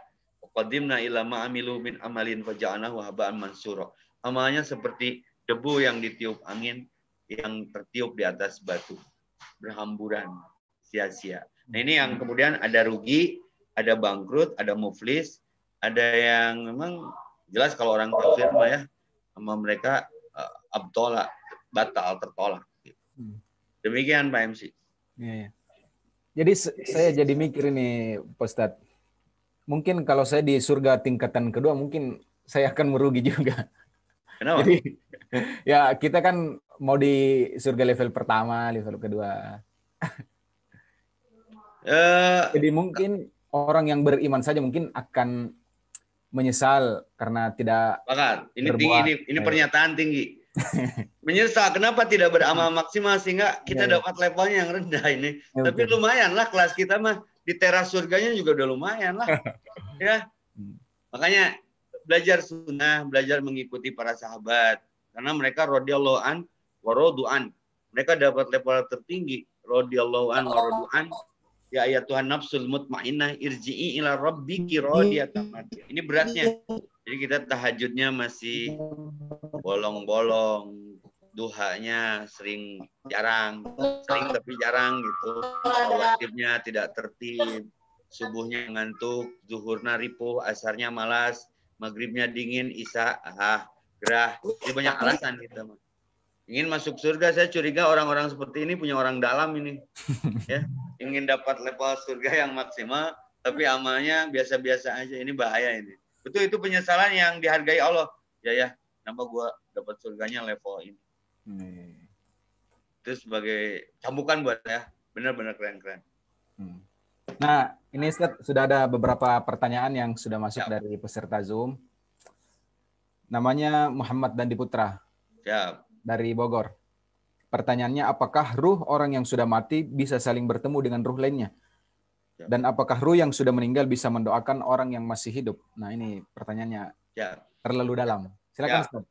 qadimna ila ma'amilu min amalin faja'anahu haba'an mansura. Amalnya seperti debu yang ditiup angin, yang tertiup di atas batu, berhamburan, sia-sia. Nah, ini yang kemudian ada rugi, ada bangkrut, ada muflis, ada yang memang jelas kalau orang kafir mah ya, sama mereka abtola, batal, tertolak. Demikian Pak MC. Ya. Jadi saya jadi mikir ini Pak Ustadz. Mungkin kalau saya di surga tingkatan kedua, mungkin saya akan merugi juga. Kenapa? Jadi, ya kita kan mau di surga level pertama, level kedua. Jadi mungkin orang yang beriman saja mungkin akan menyesal karena tidak ini berbuat. Tinggi, ini pernyataan tinggi. Menyesal kenapa tidak beramal maksimal sehingga kita dapat levelnya yang rendah ini. Ya, tapi lumayan lah kelas kita mah di teras surganya juga udah lumayan lah. Ya. Makanya belajar sunnah, belajar mengikuti para sahabat karena mereka radhiyallahu an wa radu'an. Mereka dapat level tertinggi, radhiyallahu an wa radu'an. Ya ayat Tuhan nafsul mutmainnah irji'i ila rabbiki radiyatan mardiyah. Ini beratnya. Jadi kita tahajudnya masih bolong-bolong, duhanya jarang tapi jarang gitu. Rawatibnya tidak tertib, subuhnya ngantuk, zuhurnya ripuh, asarnya malas, maghribnya dingin, isya gerah. Ini banyak alasan kita. Ingin masuk surga, saya curiga orang-orang seperti ini punya orang dalam ini. Ya, ingin dapat level surga yang maksimal, tapi amalnya biasa-biasa aja. Ini bahaya ini. Betul, itu penyesalan yang dihargai Allah. Ya, kenapa gue dapat surganya level ini. Itu sebagai cambukan buat saya. Benar-benar keren-keren. Nah, ini sudah ada beberapa pertanyaan yang sudah masuk dari peserta Zoom. Namanya Muhammad Dandi Putra. Siap. Dari Bogor. Pertanyaannya, apakah ruh orang yang sudah mati bisa saling bertemu dengan ruh lainnya? Dan apakah ruh yang sudah meninggal bisa mendoakan orang yang masih hidup? Nah, ini pertanyaannya. Ya. terlalu dalam. Silakan Ya. Ustaz.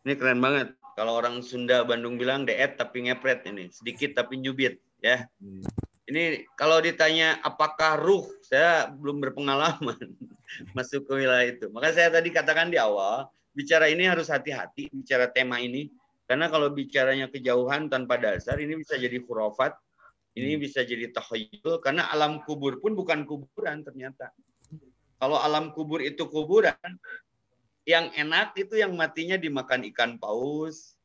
Ini keren banget. Kalau orang Sunda Bandung bilang deet tapi ngepret ini, sedikit tapi nyubit ya. Ini kalau ditanya apakah ruh, saya belum berpengalaman masuk ke wilayah itu. Maka saya tadi katakan di awal, bicara ini harus hati-hati bicara tema ini, karena kalau bicaranya kejauhan tanpa dasar ini bisa jadi khurafat, ini bisa jadi takhayul, karena alam kubur pun bukan kuburan ternyata. Kalau alam kubur itu kuburan, yang enak itu yang matinya dimakan ikan paus,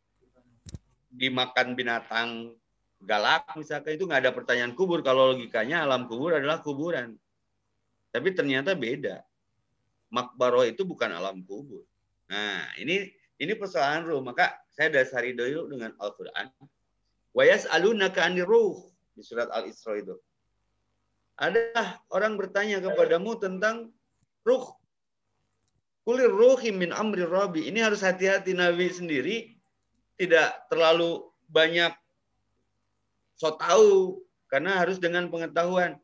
dimakan binatang galak misalkan, itu nggak ada pertanyaan kubur. Kalau logikanya alam kubur adalah kuburan. Tapi ternyata beda. Makbaroh itu bukan alam kubur. Nah, ini persoalan ruh. Maka saya dasari dulu dengan Al-Qur'an. Wa yas'alunaka 'anir ruh di surat Al-Isra itu. Ada orang bertanya kepadamu tentang ruh. Kulir ruhi min amri rabbi. Ini harus hati-hati, Nabi sendiri tidak terlalu banyak so tahu, karena harus dengan pengetahuan.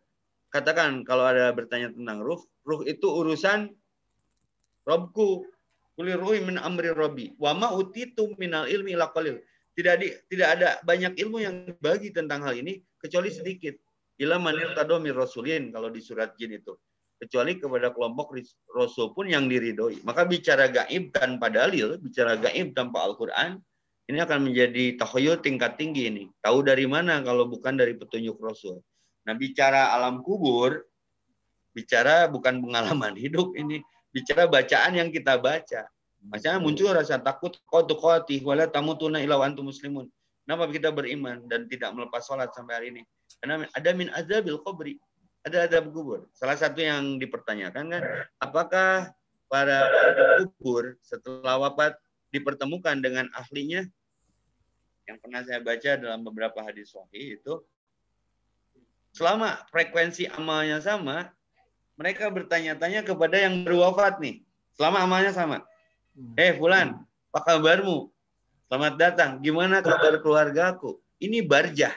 Katakan kalau ada bertanya tentang ruh itu urusan Robku. Kulir ruhi min amri rabbi. Wa ma utitu minal ilmi illa qalil. Tidak ada banyak ilmu yang dibagi tentang hal ini kecuali sedikit. Ila manir tadomir rasulin kalau di surat Jin itu. Kecuali kepada kelompok Rasul pun yang diridhoi. Maka bicara gaib tanpa dalil, bicara gaib tanpa Al-Quran, ini akan menjadi takhayul tingkat tinggi ini. Tahu dari mana kalau bukan dari petunjuk Rasul. Nah, bicara alam kubur, bicara bukan pengalaman hidup ini, bicara bacaan yang kita baca. Makanya muncul rasa takut, qatuqati wala tamutuna illa wa antum muslimun. Kenapa kita beriman dan tidak melepas sholat sampai hari ini? Karena ada min azabil qabri. Ada adab kubur. Salah satu yang dipertanyakan kan, apakah para kubur setelah wafat dipertemukan dengan ahlinya? Yang pernah saya baca dalam beberapa hadis sahih itu, selama frekuensi amalnya sama, mereka bertanya-tanya kepada yang baru wafat nih. Selama amalnya sama. Fulan, apa kabarmu? Selamat datang. Gimana kabar keluargaku? Ini barjah.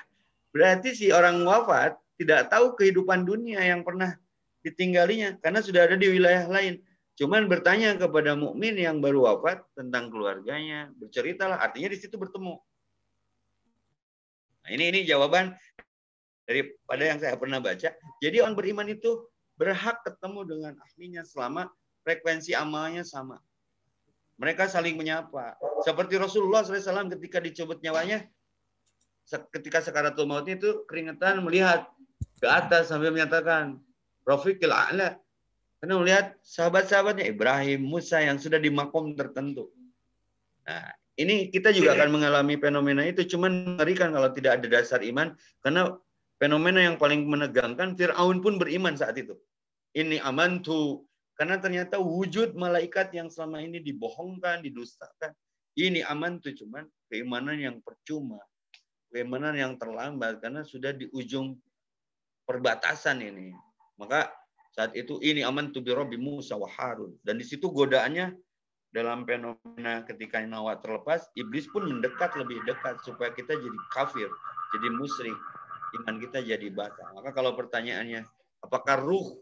Berarti si orang wafat tidak tahu kehidupan dunia yang pernah ditinggalinya karena sudah ada di wilayah lain. Cuman bertanya kepada mukmin yang baru wafat tentang keluarganya, berceritalah, artinya di situ bertemu. Nah, ini jawaban daripada yang saya pernah baca. Jadi orang beriman itu berhak ketemu dengan ahlinya selama frekuensi amalnya sama. Mereka saling menyapa. Seperti Rasulullah SAW ketika dicabut nyawanya, ketika sakaratul maut itu keringetan melihat ke atas sambil menyatakan Rafiqil A'la, karena melihat sahabat-sahabatnya Ibrahim, Musa yang sudah di makom tertentu. Nah, ini kita juga akan mengalami fenomena itu, cuman mengerikan kalau tidak ada dasar iman, karena fenomena yang paling menegangkan, Fir'aun pun beriman saat itu. Ini amantu, karena ternyata wujud malaikat yang selama ini dibohongkan, didustakan. Ini amantu, cuman keimanan yang percuma, keimanan yang terlambat, karena sudah di ujung perbatasan ini. Maka saat itu ini amantu bi rabbi Musa wa Harun. Dan di situ godaannya dalam fenomena ketika nyawa terlepas, iblis pun mendekat lebih dekat supaya kita jadi kafir, jadi musyrik, iman kita jadi batal. Maka kalau pertanyaannya, apakah ruh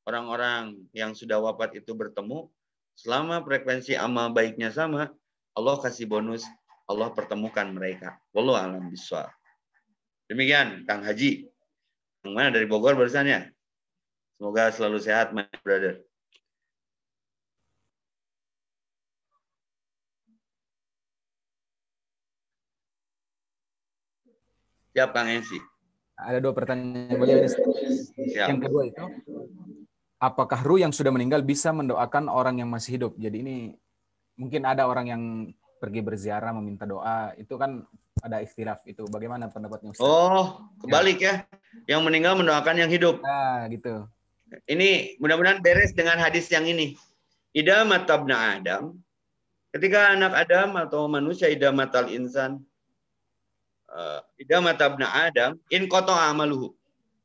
orang-orang yang sudah wafat itu bertemu, selama frekuensi amal baiknya sama, Allah kasih bonus, Allah pertemukan mereka. Wallahu a'lam bishawab. Demikian Kang Haji. Yang mana dari Bogor barusan ya? Semoga selalu sehat, my brother. Siap, Kang Ensi. Ada 2 pertanyaan beliau ini. Yang kedua itu, apakah ruh yang sudah meninggal bisa mendoakan orang yang masih hidup? Jadi ini mungkin ada orang yang pergi berziarah meminta doa, itu kan ada ikhtilaf itu. Bagaimana pendapatnya Ustaz? Oh, kebalik ya. Yang meninggal mendoakan yang hidup. Nah, gitu. Ini mudah-mudahan beres dengan hadis yang ini. Idza matabna Adam, ketika anak Adam atau manusia idza matal insan, idza matabna Adam in qata amaluhu.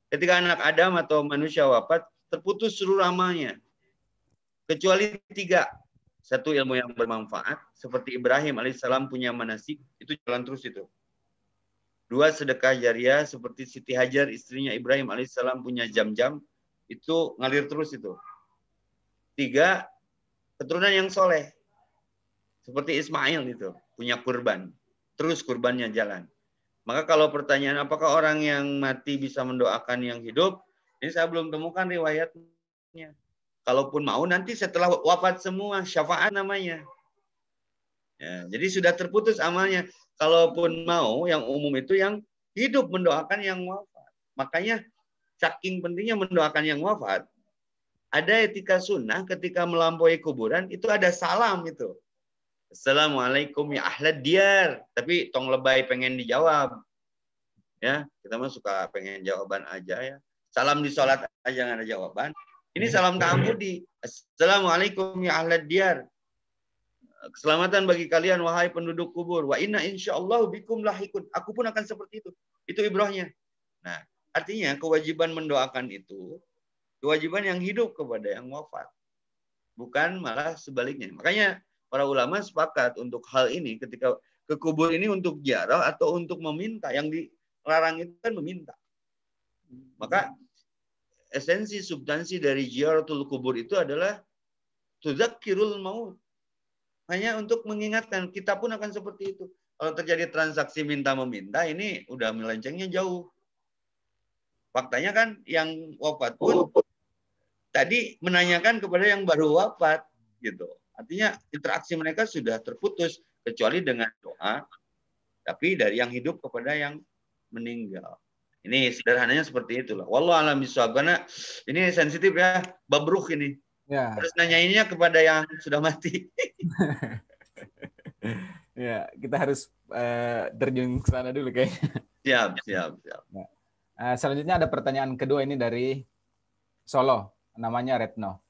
Ketika anak Adam atau manusia wafat, terputus seluruh amalnya. Kecuali 3. 1, ilmu yang bermanfaat, seperti Ibrahim alaihissalam punya manasik, itu jalan terus itu. 2, sedekah jariah, seperti Siti Hajar, istrinya Ibrahim alaihissalam punya jam-jam, itu ngalir terus itu. 3, keturunan yang soleh. Seperti Ismail itu, punya kurban. Terus kurbannya jalan. Maka kalau pertanyaan apakah orang yang mati bisa mendoakan yang hidup, ini saya belum temukan riwayatnya. Kalaupun mau nanti setelah wafat semua, syafaat namanya. Ya, jadi sudah terputus amalnya. Kalaupun mau, yang umum itu yang hidup mendoakan yang wafat. Makanya saking pentingnya mendoakan yang wafat, ada etika sunnah ketika melampaui kuburan, itu ada salam itu. Assalamualaikum ya ahlad diyar. Tapi tong lebay pengen dijawab. Ya, kita mah suka pengen jawaban aja ya. Salam di sholat aja nggak ada jawaban. Ini salam ta'abudi. Assalamualaikum ya ahlad diyar. Keselamatan bagi kalian wahai penduduk kubur. Wa inna insyaallah bikum lahikun. Aku pun akan seperti itu. Itu ibrahnya. Nah, artinya kewajiban mendoakan itu kewajiban yang hidup kepada yang wafat. Bukan malah sebaliknya. Makanya para ulama sepakat untuk hal ini ketika ke kubur ini untuk ziarah atau untuk meminta. Yang dilarang itu kan meminta. Maka esensi substansi dari ziaratul kubur itu adalah tudzakirul maut. Hanya untuk mengingatkan, kita pun akan seperti itu. Kalau terjadi transaksi minta-meminta, ini udah melencengnya jauh. Faktanya kan yang wafat pun tadi menanyakan kepada yang baru wafat. Gitu. Artinya interaksi mereka sudah terputus, kecuali dengan doa, tapi dari yang hidup kepada yang meninggal. Ini sederhananya seperti itulah. Wallahu a'lam bishawab. Karena ini sensitif ya, bab ruh ini. Ya. Harus nanyainnya kepada yang sudah mati. Ya, kita harus terjun ke sana dulu kayaknya. Siap. Nah, selanjutnya ada pertanyaan kedua ini dari Solo, namanya Retno.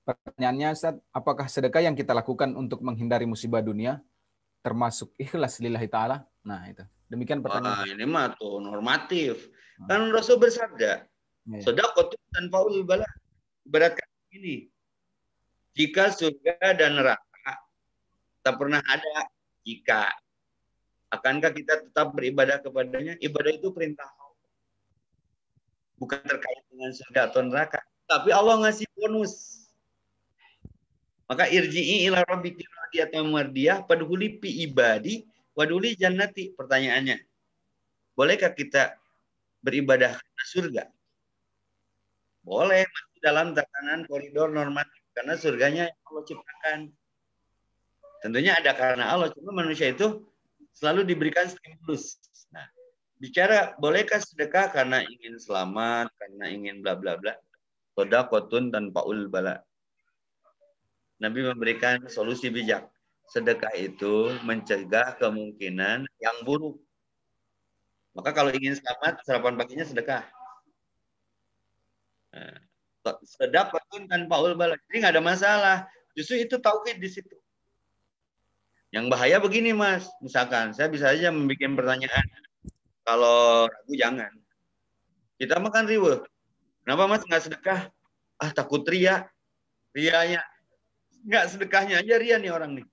Pertanyaannya, Ustaz, apakah sedekah yang kita lakukan untuk menghindari musibah dunia termasuk ikhlas lillahi ta'ala? Nah, itu. Demikian pertanyaan. Ini mah tuh normatif. Kan Rasul bersabda, sedekah tanpa bala. Ibaratkan ini, jika surga dan neraka tak pernah ada, jika akankah kita tetap beribadah kepadanya? Ibadah itu perintah Allah. Bukan terkait dengan surga atau neraka. Tapi Allah ngasih bonus. Maka irji'i ila rabbiki radiyatan mardiyah padhuli fi ibadi waduli jannati. Pertanyaannya, bolehkah kita beribadah karena surga? Boleh, masih dalam tatanan koridor normatif. Karena surganya Allah ciptakan. Tentunya ada karena Allah. Cuma manusia itu selalu diberikan stimulus. Nah, bicara bolehkah sedekah karena ingin selamat, karena ingin bla bla bla. Sedekahun tanpa bala. Nabi memberikan solusi bijak. Sedekah itu mencegah kemungkinan yang buruk. Maka kalau ingin selamat, sarapan paginya sedekah. Sedekahun tanpa bala. Jadi nggak ada masalah. Justru itu tauhid di situ. Yang bahaya begini, Mas. Misalkan saya bisa aja membuat pertanyaan. Kalau ragu jangan. Kita makan riweh. Kenapa Mas nggak sedekah? Takut ria. Rianya. Nggak sedekahnya aja ria nih orang nih.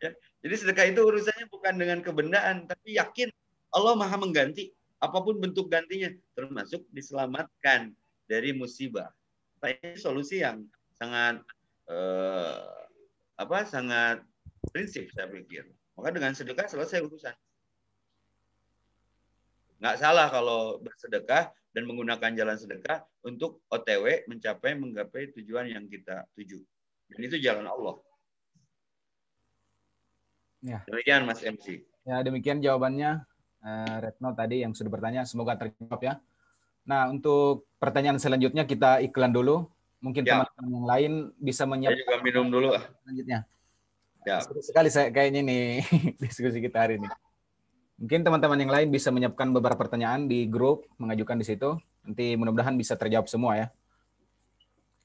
Ya. Jadi sedekah itu urusannya bukan dengan kebendaan. Tapi yakin Allah maha mengganti. Apapun bentuk gantinya. Termasuk diselamatkan dari musibah. Nah, ini solusi yang sangat sangat prinsip saya pikir. Maka dengan sedekah selesai urusan. Nggak salah kalau bersedekah dan menggunakan jalan sedekah untuk OTW menggapai tujuan yang kita tuju. Dan itu jalan Allah. Ya. Demikian Mas MC. Ya, demikian jawabannya Retno tadi yang sudah bertanya. Semoga terjawab ya. Nah, untuk pertanyaan selanjutnya kita iklan dulu. Mungkin teman-teman yang lain bisa menyiapkan. Saya juga minum dulu. Selanjutnya. Ya. Seru sekali kayaknya nih diskusi kita hari ini. Mungkin teman-teman yang lain bisa menyiapkan beberapa pertanyaan di grup, mengajukan di situ. Nanti mudah-mudahan bisa terjawab semua ya.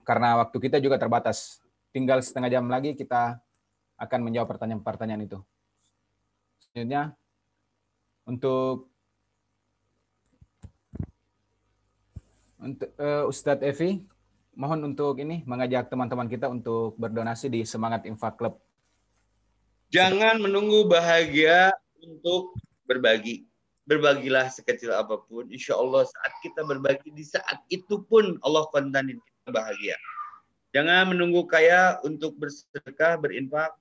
Karena waktu kita juga terbatas. Tinggal setengah jam lagi kita akan menjawab pertanyaan-pertanyaan itu. Selanjutnya, untuk Ustadz Evi, mohon untuk ini mengajak teman-teman kita untuk berdonasi di Semangat Infak Club. Jangan menunggu bahagia untuk berbagi. Berbagilah sekecil apapun. Insya Allah saat kita berbagi, di saat itu pun Allah kontanin kita bahagia. Jangan menunggu kaya untuk bersedekah,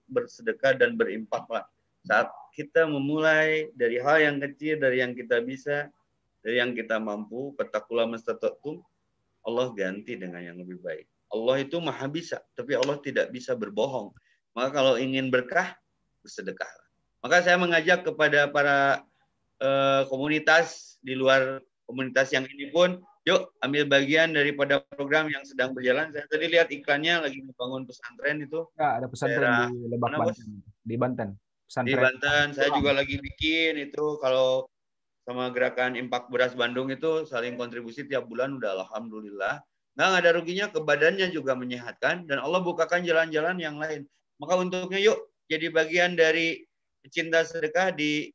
bersedekah dan berinfaklah. Saat kita memulai dari hal yang kecil, dari yang kita bisa, dari yang kita mampu, fattaqullaha mastata'tum, Allah ganti dengan yang lebih baik. Allah itu maha bisa, tapi Allah tidak bisa berbohong. Maka kalau ingin berkah, bersedekah. Maka saya mengajak kepada para komunitas di luar komunitas yang ini pun, yuk ambil bagian daripada program yang sedang berjalan. Saya tadi lihat iklannya lagi membangun pesantren itu. Ya, ada pesantren daerah di Lebak, mana, Bos? Banten. Di Banten. Di Pesantren. Banten. Saya juga lagi bikin itu, kalau sama gerakan Impak Beras Bandung itu saling kontribusi tiap bulan, udah alhamdulillah. Nggak ada ruginya, ke badannya juga menyehatkan, dan Allah bukakan jalan-jalan yang lain. Maka untuknya yuk jadi bagian dari pecinta sedekah di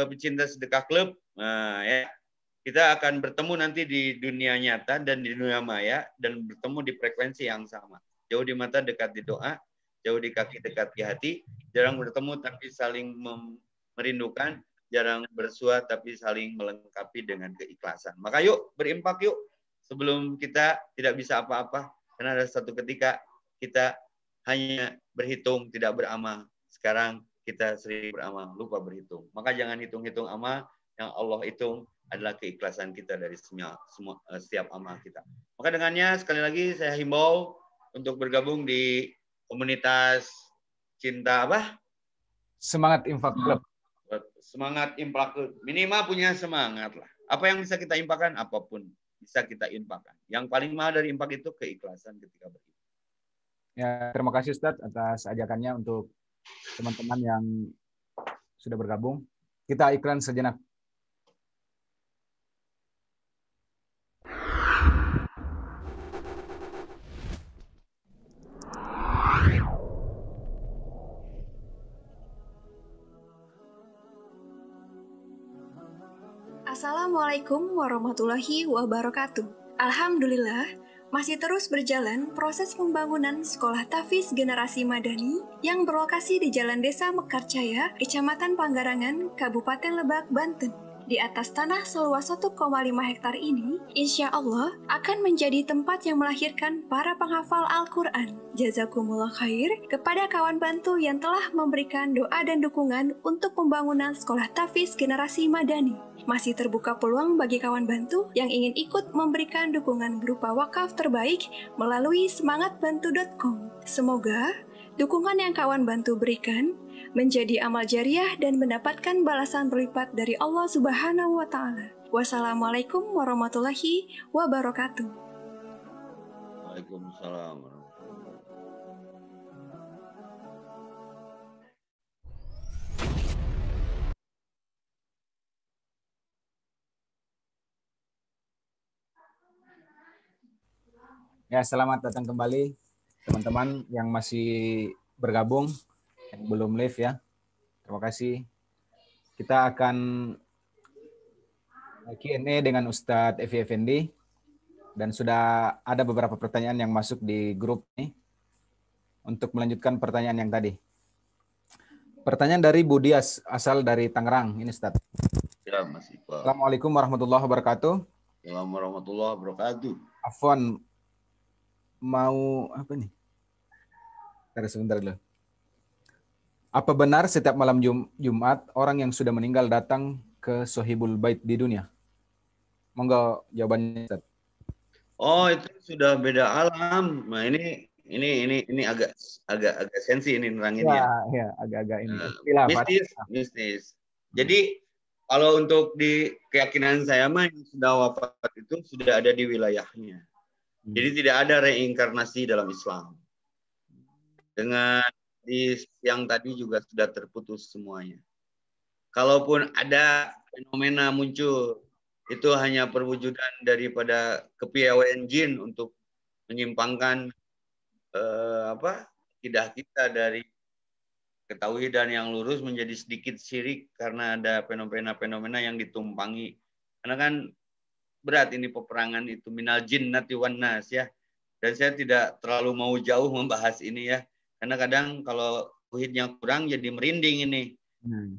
pecinta sedekah klub. Nah, ya. Kita akan bertemu nanti di dunia nyata dan di dunia maya, dan bertemu di frekuensi yang sama. Jauh di mata, dekat di doa, jauh di kaki, dekat di hati, jarang bertemu tapi saling merindukan, jarang bersua tapi saling melengkapi dengan keikhlasan. Maka yuk berimpak yuk, sebelum kita tidak bisa apa-apa, karena ada satu ketika kita hanya berhitung, tidak beramal. Sekarang kita sering beramal, lupa berhitung. Maka jangan hitung-hitung amal, yang Allah hitung adalah keikhlasan kita dari setiap amal kita. Maka dengannya sekali lagi saya himbau untuk bergabung di komunitas cinta apa? Semangat Infak Club. Semangat Infak Club. Minimal punya semangat lah. Apa yang bisa kita infakkan? Apapun bisa kita infakkan. Yang paling mahal dari infak itu keikhlasan ketika berinfak. Ya, terima kasih Ustadz atas ajakannya untuk teman-teman yang sudah bergabung. Kita iklan sejenak. Assalamualaikum warahmatullahi wabarakatuh. Alhamdulillah, masih terus berjalan proses pembangunan Sekolah Tahfiz Generasi Madani yang berlokasi di Jalan Desa Mekarjaya, Kecamatan Panggarangan, Kabupaten Lebak, Banten. Di atas tanah seluas 1,5 hektar ini, insya Allah akan menjadi tempat yang melahirkan para penghafal Al-Quran. Jazakumullah khair kepada kawan bantu yang telah memberikan doa dan dukungan untuk pembangunan Sekolah Tahfiz Generasi Madani. Masih terbuka peluang bagi kawan bantu yang ingin ikut memberikan dukungan berupa wakaf terbaik melalui semangatbantu.com. Semoga dukungan yang kawan bantu berikan menjadi amal jariah dan mendapatkan balasan berlipat dari Allah Subhanahu wa Ta'ala. Wassalamualaikum warahmatullahi wabarakatuh. Waalaikumsalam. Ya, selamat datang kembali teman-teman yang masih bergabung, yang belum live ya. Terima kasih. Kita akan Q&A dengan Ustadz Evi Effendi, dan sudah ada beberapa pertanyaan yang masuk di grup nih untuk melanjutkan pertanyaan yang tadi. Pertanyaan dari Budias, asal dari Tangerang. Ini Ustadz. Ya, Mas Iqbal. Assalamualaikum warahmatullahi wabarakatuh. Assalamualaikum warahmatullahi wabarakatuh. Afwan, mau apa nih? Sebentar dulu. Apa benar setiap malam Jumat orang yang sudah meninggal datang ke Sohibul Bait di dunia? Monggo jawabannya, Ustaz. Oh, itu sudah beda alam. Nah, ini agak sensi ini neranginnya. Ya, agak-agak ini. Mistis. Jadi kalau untuk di keyakinan saya mah yang sudah wafat itu sudah ada di wilayahnya. Jadi tidak ada reinkarnasi dalam Islam. Dengan di yang tadi juga sudah terputus semuanya. Kalaupun ada fenomena muncul, itu hanya perwujudan daripada kepiawaian jin untuk menyimpangkan akidah kita dari ketauhidan yang lurus menjadi sedikit syirik karena ada fenomena-fenomena yang ditumpangi. Karena kan berat ini peperangan itu minal jinnati wan nas ya. Dan saya tidak terlalu mau jauh membahas ini ya. Karena kadang kalau tauhidnya kurang jadi merinding ini.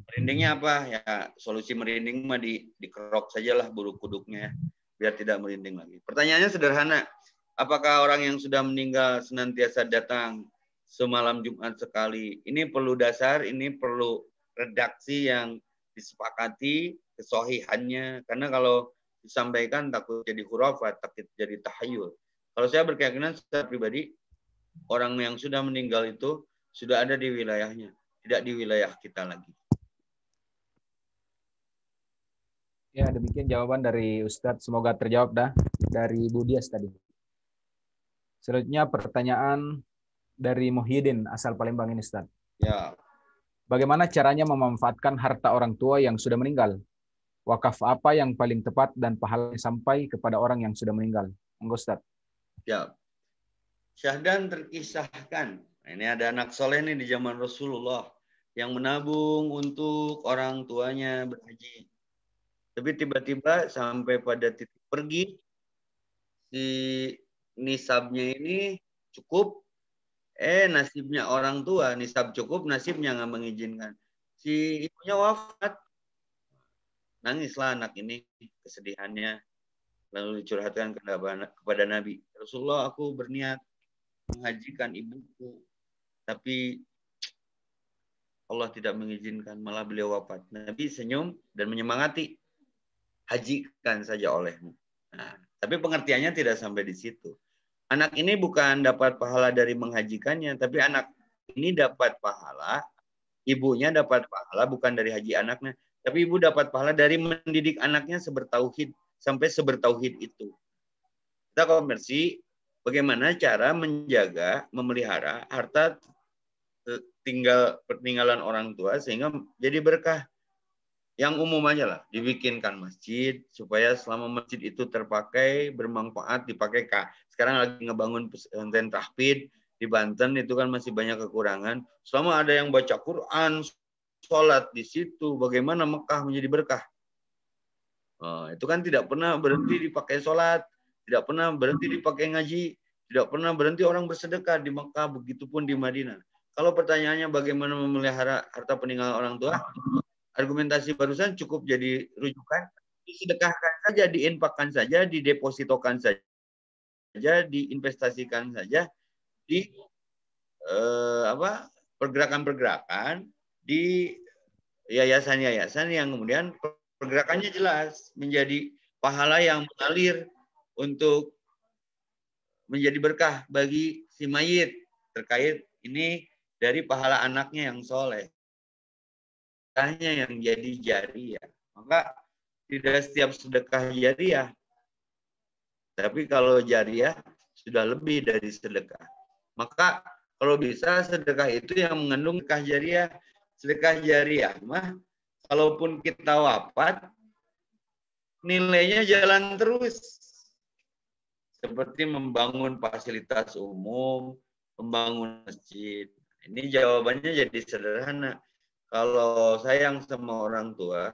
Merindingnya apa? Ya solusi merinding mah dikerok sajalah bulu kuduknya ya. Biar tidak merinding lagi. Pertanyaannya sederhana. Apakah orang yang sudah meninggal senantiasa datang semalam Jumat sekali? Ini perlu dasar, ini perlu redaksi yang disepakati kesohihannya. Karena kalau disampaikan takut jadi khurafat, takut jadi tahayul. Kalau saya berkeyakinan secara pribadi, orang yang sudah meninggal itu sudah ada di wilayahnya, tidak di wilayah kita lagi. Ya, demikian jawaban dari Ustadz. Semoga terjawab dah dari Bu Dias tadi. Selanjutnya pertanyaan dari Muhyiddin asal Palembang ini, Ustadz. Ya. Bagaimana caranya memanfaatkan harta orang tua yang sudah meninggal? Wakaf apa yang paling tepat dan pahalanya sampai kepada orang yang sudah meninggal? Monggo, Ustadz. Ya. Syahdan terkisahkan. Ini ada anak soleh nih di zaman Rasulullah yang menabung untuk orang tuanya berhaji. Tapi tiba-tiba sampai pada titik pergi, si nisabnya ini cukup, nasibnya orang tua, nisab cukup, nasibnya nggak mengizinkan. Si ibunya wafat. Nangislah anak ini kesedihannya. Lalu dicurhatkan kepada Nabi. Rasulullah, aku berniat menghajikan ibuku. Tapi Allah tidak mengizinkan, malah beliau wafat. Nabi senyum dan menyemangati. Hajikan saja olehmu. Nah, tapi pengertiannya tidak sampai di situ. Anak ini bukan dapat pahala dari menghajikannya, tapi anak ini dapat pahala, ibunya dapat pahala bukan dari haji anaknya, tapi ibu dapat pahala dari mendidik anaknya sebertauhid, sampai sebertauhid itu. Kita konversi, bagaimana cara menjaga, memelihara harta peninggalan orang tua sehingga jadi berkah. Yang umum aja lah, dibikinkan masjid supaya selama masjid itu terpakai, bermanfaat, dipakai. Sekarang lagi ngebangun pesantren tahfidz di Banten, itu kan masih banyak kekurangan. Selama ada yang baca Quran, sholat di situ, bagaimana Mekah menjadi berkah? Itu kan tidak pernah berhenti dipakai sholat, tidak pernah berhenti dipakai ngaji, tidak pernah berhenti orang bersedekah di Mekah, begitupun di Madinah. Kalau pertanyaannya bagaimana memelihara harta peninggalan orang tua, argumentasi barusan cukup jadi rujukan. Disedekahkan saja, diinfakkan saja, didepositokan saja, diinvestasikan saja di pergerakan-pergerakan, di yayasan-yayasan yang kemudian pergerakannya jelas menjadi pahala yang mengalir untuk menjadi berkah bagi si mayit terkait ini dari pahala anaknya yang soleh. Yang jadi jariah. Maka tidak setiap sedekah jariah. Tapi kalau jariah sudah lebih dari sedekah. Maka kalau bisa sedekah itu yang mengandung sedekah jariah. Sedekah jariah mah kalaupun kita wafat nilainya jalan terus. Seperti membangun fasilitas umum, membangun masjid. Ini jawabannya jadi sederhana. Kalau sayang sama orang tua,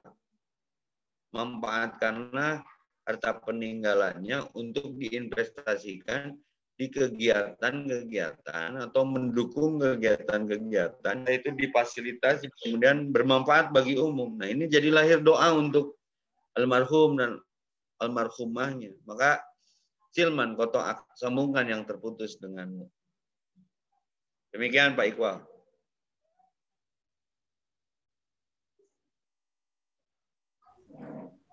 manfaatkanlah harta peninggalannya untuk diinvestasikan di kegiatan-kegiatan atau mendukung kegiatan-kegiatan, yaitu difasilitasi kemudian bermanfaat bagi umum. Nah, ini jadi lahir doa untuk almarhum dan almarhumahnya. Maka silman koto sambungkan yang terputus denganmu. Demikian Pak Iqbal.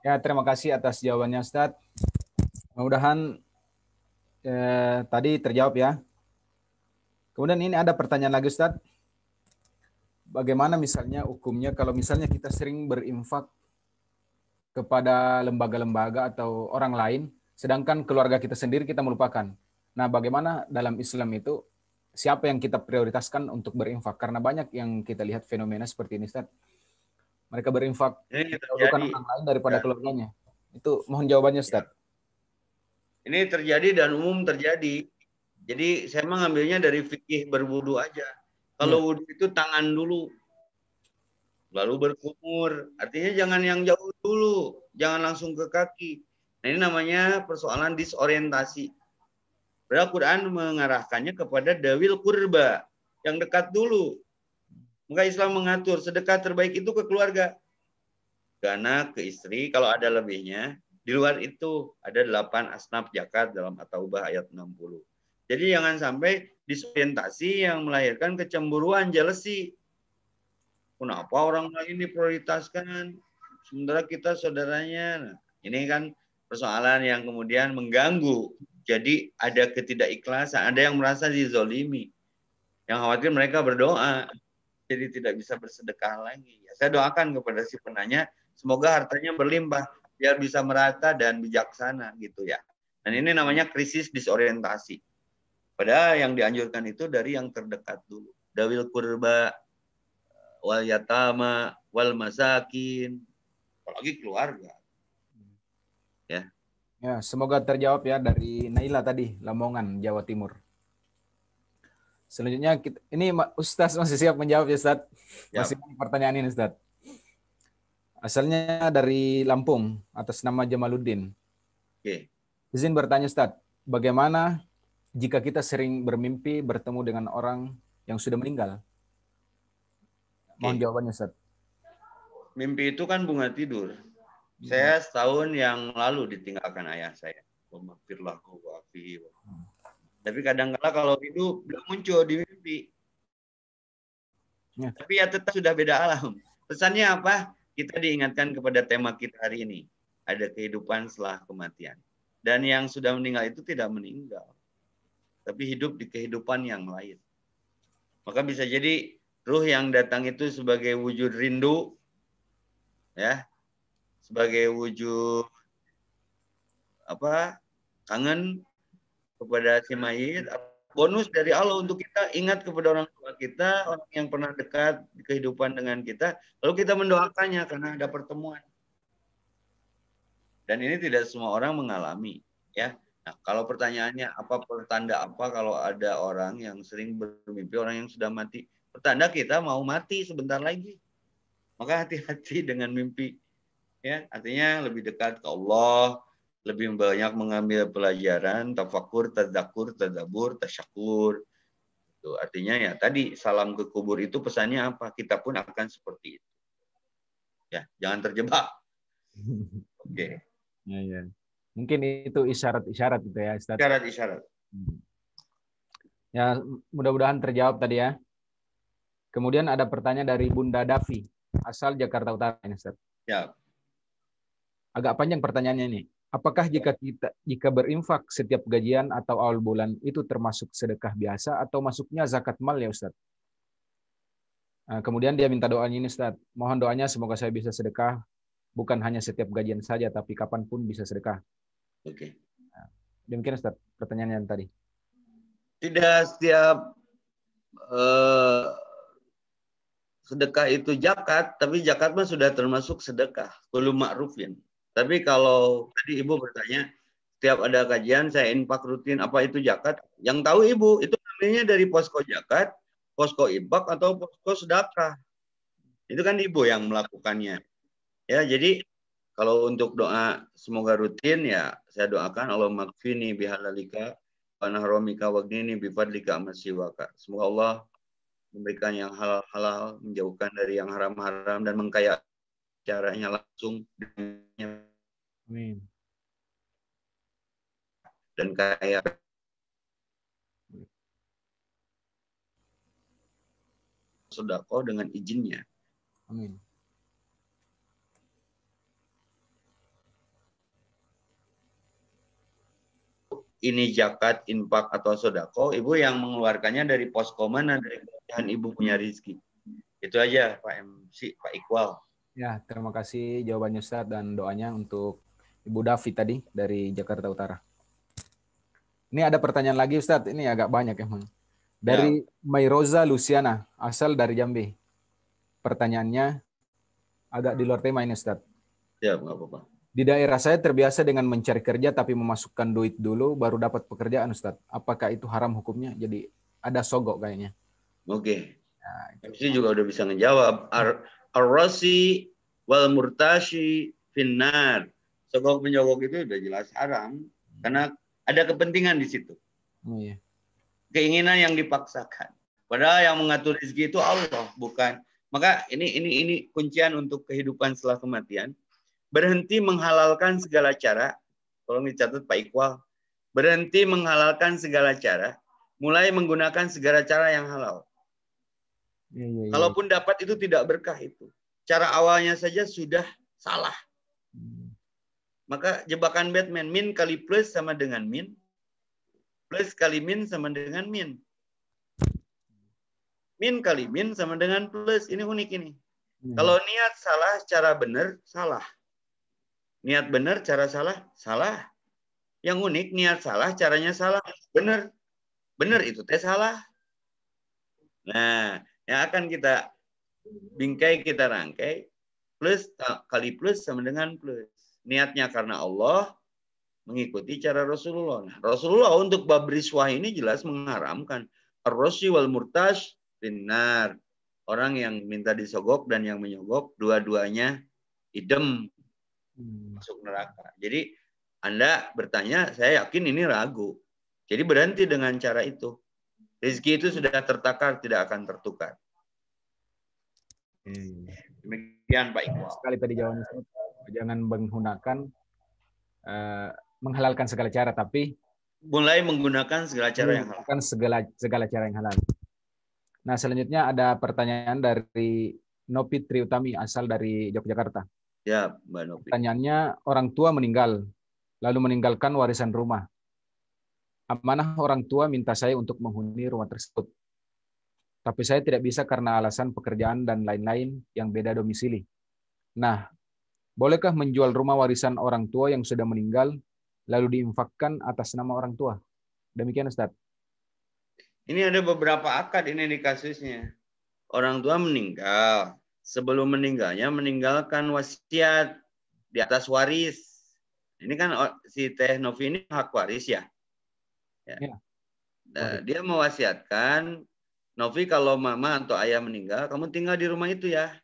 Ya, terima kasih atas jawabannya, Ustadz. Mudah-mudahan tadi terjawab ya. Kemudian ini ada pertanyaan lagi, Ustadz. Bagaimana misalnya hukumnya kalau misalnya kita sering berinfak kepada lembaga-lembaga atau orang lain, sedangkan keluarga kita sendiri kita melupakan. Nah, bagaimana dalam Islam itu siapa yang kita prioritaskan untuk berinfak? Karena banyak yang kita lihat fenomena seperti ini, Ustadz. Mereka berinfak bukan orang lain daripada keluarganya. Itu mohon jawabannya, Ustaz. Ini terjadi dan umum terjadi. Jadi saya mengambilnya dari fikih berwudu aja. Kalau wudu itu tangan dulu, lalu berkumur. Artinya jangan yang jauh dulu, jangan langsung ke kaki. Nah, ini namanya persoalan disorientasi. Padahal Quran mengarahkannya kepada dawil kurba, yang dekat dulu. Maka Islam mengatur sedekah terbaik itu ke keluarga. Ke anak, ke istri, kalau ada lebihnya, Di luar itu ada 8 asnaf zakat dalam At-Taubah ayat 60. Jadi jangan sampai disorientasi yang melahirkan kecemburuan, jealousy. Kenapa orang lain diprioritaskan sementara kita saudaranya? Nah, ini kan persoalan yang kemudian mengganggu. Jadi ada ketidakikhlasan, ada yang merasa dizolimi. Yang khawatir mereka berdoa, jadi tidak bisa bersedekah lagi. Ya, saya doakan kepada si penanya, semoga hartanya berlimpah, biar bisa merata dan bijaksana gitu ya. Dan ini namanya krisis disorientasi. Padahal yang dianjurkan itu dari yang terdekat dulu. Dawil kurba, wal yatama, wal masakin, apalagi keluarga. Ya. Ya, semoga terjawab ya dari Naila tadi, Lamongan, Jawa Timur. Selanjutnya ini Ustaz masih siap menjawab ya Ustaz? Masih pertanyaan ini Ustaz. Asalnya dari Lampung atas nama Jamaluddin. Oke. Izin bertanya Ustaz, bagaimana jika kita sering bermimpi bertemu dengan orang yang sudah meninggal? Mohon jawabannya Ustaz. Mimpi itu kan bunga tidur. Saya setahun yang lalu ditinggalkan ayah saya. Tapi kadang-kala kalau hidup belum muncul di mimpi. Ya. Tapi ya tetap sudah beda alam. Pesannya apa? Kita diingatkan kepada tema kita hari ini. Ada kehidupan setelah kematian. Dan yang sudah meninggal itu tidak meninggal. Tapi hidup di kehidupan yang lain. Maka bisa jadi ruh yang datang itu sebagai wujud rindu, ya, sebagai wujud kangen kepada si mayit. Bonus dari Allah untuk kita ingat kepada orang tua kita, orang yang pernah dekat di kehidupan dengan kita, lalu kita mendoakannya karena ada pertemuan. Dan ini tidak semua orang mengalami, ya. Nah, kalau pertanyaannya apa pertanda apa kalau ada orang yang sering bermimpi orang yang sudah mati? Pertanda kita mau mati sebentar lagi. Maka hati-hati dengan mimpi. Ya, artinya lebih dekat ke Allah, lebih banyak mengambil pelajaran, tafakur, tadzakur, tadabur, tasyakur. Itu artinya ya tadi salam ke kubur itu pesannya apa? Kita pun akan seperti itu. Ya, jangan terjebak. Oke. Ya, ya. Mungkin itu isyarat-isyarat gitu ya, Ustaz. Isyarat-isyarat. Ya, mudah-mudahan terjawab tadi ya. Kemudian ada pertanyaan dari Bunda Davi, asal Jakarta Utara ini, Ustaz. Ya. Agak panjang pertanyaannya ini. Apakah jika berinfak setiap gajian atau awal bulan itu termasuk sedekah biasa atau masuknya zakat mal ya, Ustaz? Nah, kemudian dia minta doanya ini, Ustaz. Mohon doanya semoga saya bisa sedekah bukan hanya setiap gajian saja tapi kapanpun bisa sedekah. Oke. Nah, demikian Ustaz pertanyaan yang tadi. Tidak setiap sedekah itu zakat, tapi zakat mah sudah termasuk sedekah, kullu ma'rufin. Tapi kalau tadi Ibu bertanya, setiap ada kajian saya infak rutin, apa itu zakat? Yang tahu Ibu, itu namanya dari posko zakat, posko infak atau posko sedekah. Itu kan Ibu yang melakukannya. Ya, jadi kalau untuk doa semoga rutin ya saya doakan Allahumma kfini bihalalika wa nahramika waghnini bifadlika amasiwaka. Semoga Allah memberikan yang halal-halal, menjauhkan dari yang haram-haram dan mengkaya caranya langsung. Amin. Dan kaya sedekah dengan izinnya. Amin. Ini zakat, infak atau sodako, Ibu yang mengeluarkannya dari posko mana, dari kemudian Ibu punya rezeki. Itu aja Pak MC, Pak Iqbal. Ya, terima kasih jawabannya Ustaz dan doanya untuk Ibu Davi tadi dari Jakarta Utara. Ini ada pertanyaan lagi Ustaz, ini agak banyak emang. Dari Mayroza Luciana, asal dari Jambi. Pertanyaannya agak di luar tema ini Ustaz. Ya, nggak apa-apa. Di daerah saya terbiasa dengan mencari kerja tapi memasukkan duit dulu baru dapat pekerjaan Ustaz. Apakah itu haram hukumnya? Jadi ada sogok kayaknya. Oke. Nah, MC juga udah bisa ngejawab. Ar-rasi wal murtashi finnar. Sogok menyogok itu udah jelas haram karena ada kepentingan di situ. Oh, iya. Keinginan yang dipaksakan. Padahal yang mengatur rezeki itu Allah, bukan. Maka ini kuncian untuk kehidupan setelah kematian. berhenti menghalalkan segala cara. Tolong dicatat Pak Iqbal. Berhenti menghalalkan segala cara, mulai menggunakan segala cara yang halal. Kalaupun dapat itu tidak berkah itu. Cara awalnya saja sudah salah. Maka jebakan Batman, min kali plus sama dengan min, plus kali min sama dengan min. Min kali min sama dengan plus. Ini unik ini. Kalau niat salah, cara benar, salah. Niat benar, cara salah, salah. Yang unik, niat salah, caranya salah. Benar. Benar itu teh salah. Nah, yang akan kita bingkai, kita rangkai, plus kali plus sama dengan plus. Niatnya karena Allah, mengikuti cara Rasulullah. Nah, Rasulullah untuk bab riswah ini jelas mengharamkan. Ar-Rosyi wal murtash finnar. Orang yang minta disogok dan yang menyogok, dua-duanya idem masuk neraka. Jadi Anda bertanya, saya yakin ini ragu. Jadi berhenti dengan cara itu. Rezeki itu sudah tertakar, tidak akan tertukar. Demikian Pak Iqbal. Sekali tadi jawabannya, jangan menggunakan menghalalkan segala cara, tapi mulai menggunakan segala cara yang halal. Segala cara yang halal. Nah, selanjutnya ada pertanyaan dari Nopi Triutami, asal dari Yogyakarta. Ya, Mbak Nopi. Pertanyaannya, orang tua meninggal, lalu meninggalkan warisan rumah. Amanah orang tua minta saya untuk menghuni rumah tersebut. Tapi saya tidak bisa karena alasan pekerjaan dan lain-lain yang beda domisili. Nah, bolehkah menjual rumah warisan orang tua yang sudah meninggal, lalu diinfakkan atas nama orang tua? Demikian, Ustaz. Ini ada beberapa akad ini di kasusnya. Orang tua meninggal. Sebelum meninggalnya meninggalkan wasiat di atas waris. Ini kan si Teh Novi ini hak waris ya. Ya. Nah, dia mewasiatkan, Novi kalau mama atau ayah meninggal, kamu tinggal di rumah itu ya.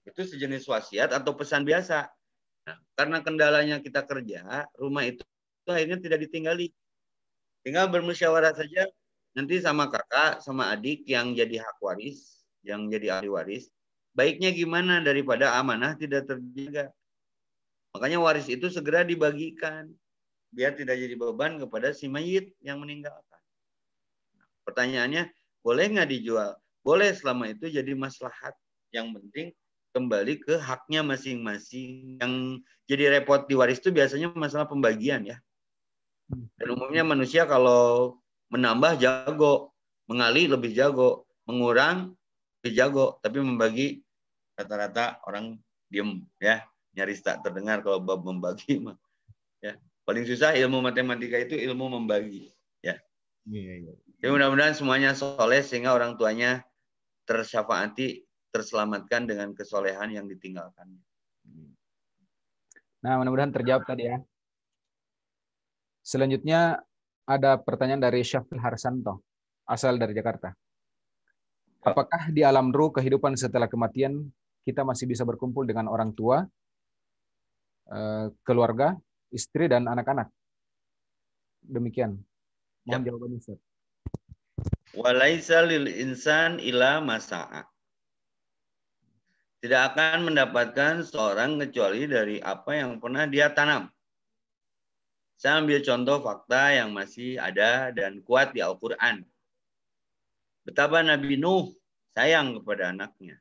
Itu sejenis wasiat atau pesan biasa. Nah, karena kendalanya kita kerja, rumah itu akhirnya tidak ditinggali. Tinggal bermusyawarah saja. Nanti sama kakak, sama adik yang jadi hak waris, yang jadi ahli waris, baiknya gimana daripada amanah tidak terjaga. Makanya waris itu segera dibagikan, biar tidak jadi beban kepada si mayit yang meninggalkan. Pertanyaannya, boleh nggak dijual? Boleh selama itu jadi maslahat. Yang penting kembali ke haknya masing-masing. Yang jadi repot di waris itu biasanya masalah pembagian ya. Dan umumnya manusia kalau menambah jago, mengalih lebih jago, mengurang lebih jago, tapi membagi rata-rata orang diem ya, nyaris tak terdengar kalau bab membagi mah. Ya, paling susah ilmu matematika itu ilmu membagi ya. Jadi mudah-mudahan semuanya soleh sehingga orang tuanya tersyafaati, terselamatkan dengan kesolehan yang ditinggalkan. Nah, mudah-mudahan terjawab tadi ya. Selanjutnya ada pertanyaan dari Syafil Harsanto, asal dari Jakarta. Apakah di alam ruh kehidupan setelah kematian kita masih bisa berkumpul dengan orang tua, keluarga, istri, dan anak-anak? Demikian. Mohon jawabannya, Ustaz. Walaisa lil insan ila masa'a. Tidak akan mendapatkan seorang kecuali dari apa yang pernah dia tanam. Saya ambil contoh fakta yang masih ada dan kuat di Al-Quran. Betapa Nabi Nuh sayang kepada anaknya.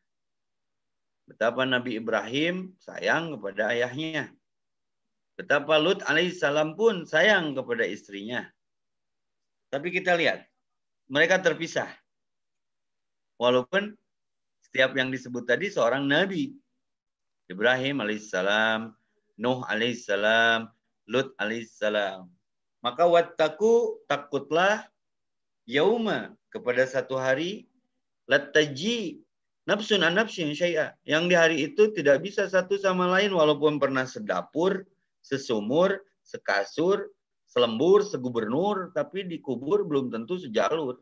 Betapa Nabi Ibrahim sayang kepada ayahnya. Betapa Lut alaihissalam pun sayang kepada istrinya. Tapi kita lihat, mereka terpisah. Walaupun setiap yang disebut tadi seorang Nabi. Ibrahim alaihissalam, Nuh alaihissalam, Lut alaihissalam. Maka wattaku, takutlah yauma, kepada satu hari, lataji nafsun an nafsin syai'a, yang di hari itu tidak bisa satu sama lain walaupun pernah sedapur, sesumur, sekasur, selembur, segubernur, tapi dikubur belum tentu sejalur.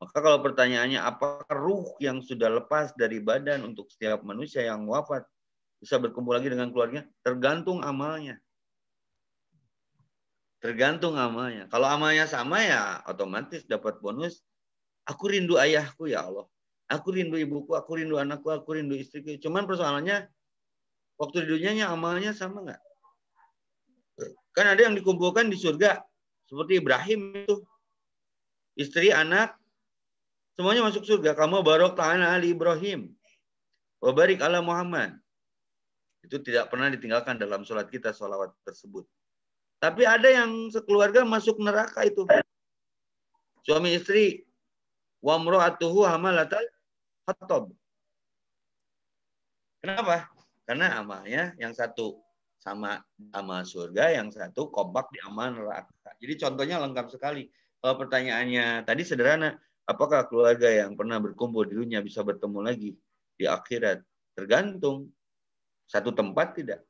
Maka kalau pertanyaannya apakah ruh yang sudah lepas dari badan untuk setiap manusia yang wafat bisa berkumpul lagi dengan keluarganya? Tergantung amalnya. Tergantung amalnya. Kalau amalnya sama ya otomatis dapat bonus. Aku rindu ayahku ya Allah. Aku rindu ibuku, aku rindu anakku, aku rindu istriku. Cuman persoalannya Waktu di dunianya amalnya sama nggak? Kan ada yang dikumpulkan di surga. Seperti Ibrahim itu. Istri, anak, semuanya masuk surga. Kamu barok ta'ala ali Ibrahim. Wa barik ala Muhammad. Itu tidak pernah ditinggalkan dalam sholat kita, sholawat tersebut. Tapi ada yang sekeluarga masuk neraka itu. Suami istri. Wa mro'atuhu hamalatal hatab. Kenapa? Karena amalnya yang satu sama amal surga, yang satu kompak di amal neraka. Jadi contohnya lengkap sekali. Kalau pertanyaannya tadi sederhana, apakah keluarga yang pernah berkumpul di dunia bisa bertemu lagi di akhirat? Tergantung. Satu tempat tidak,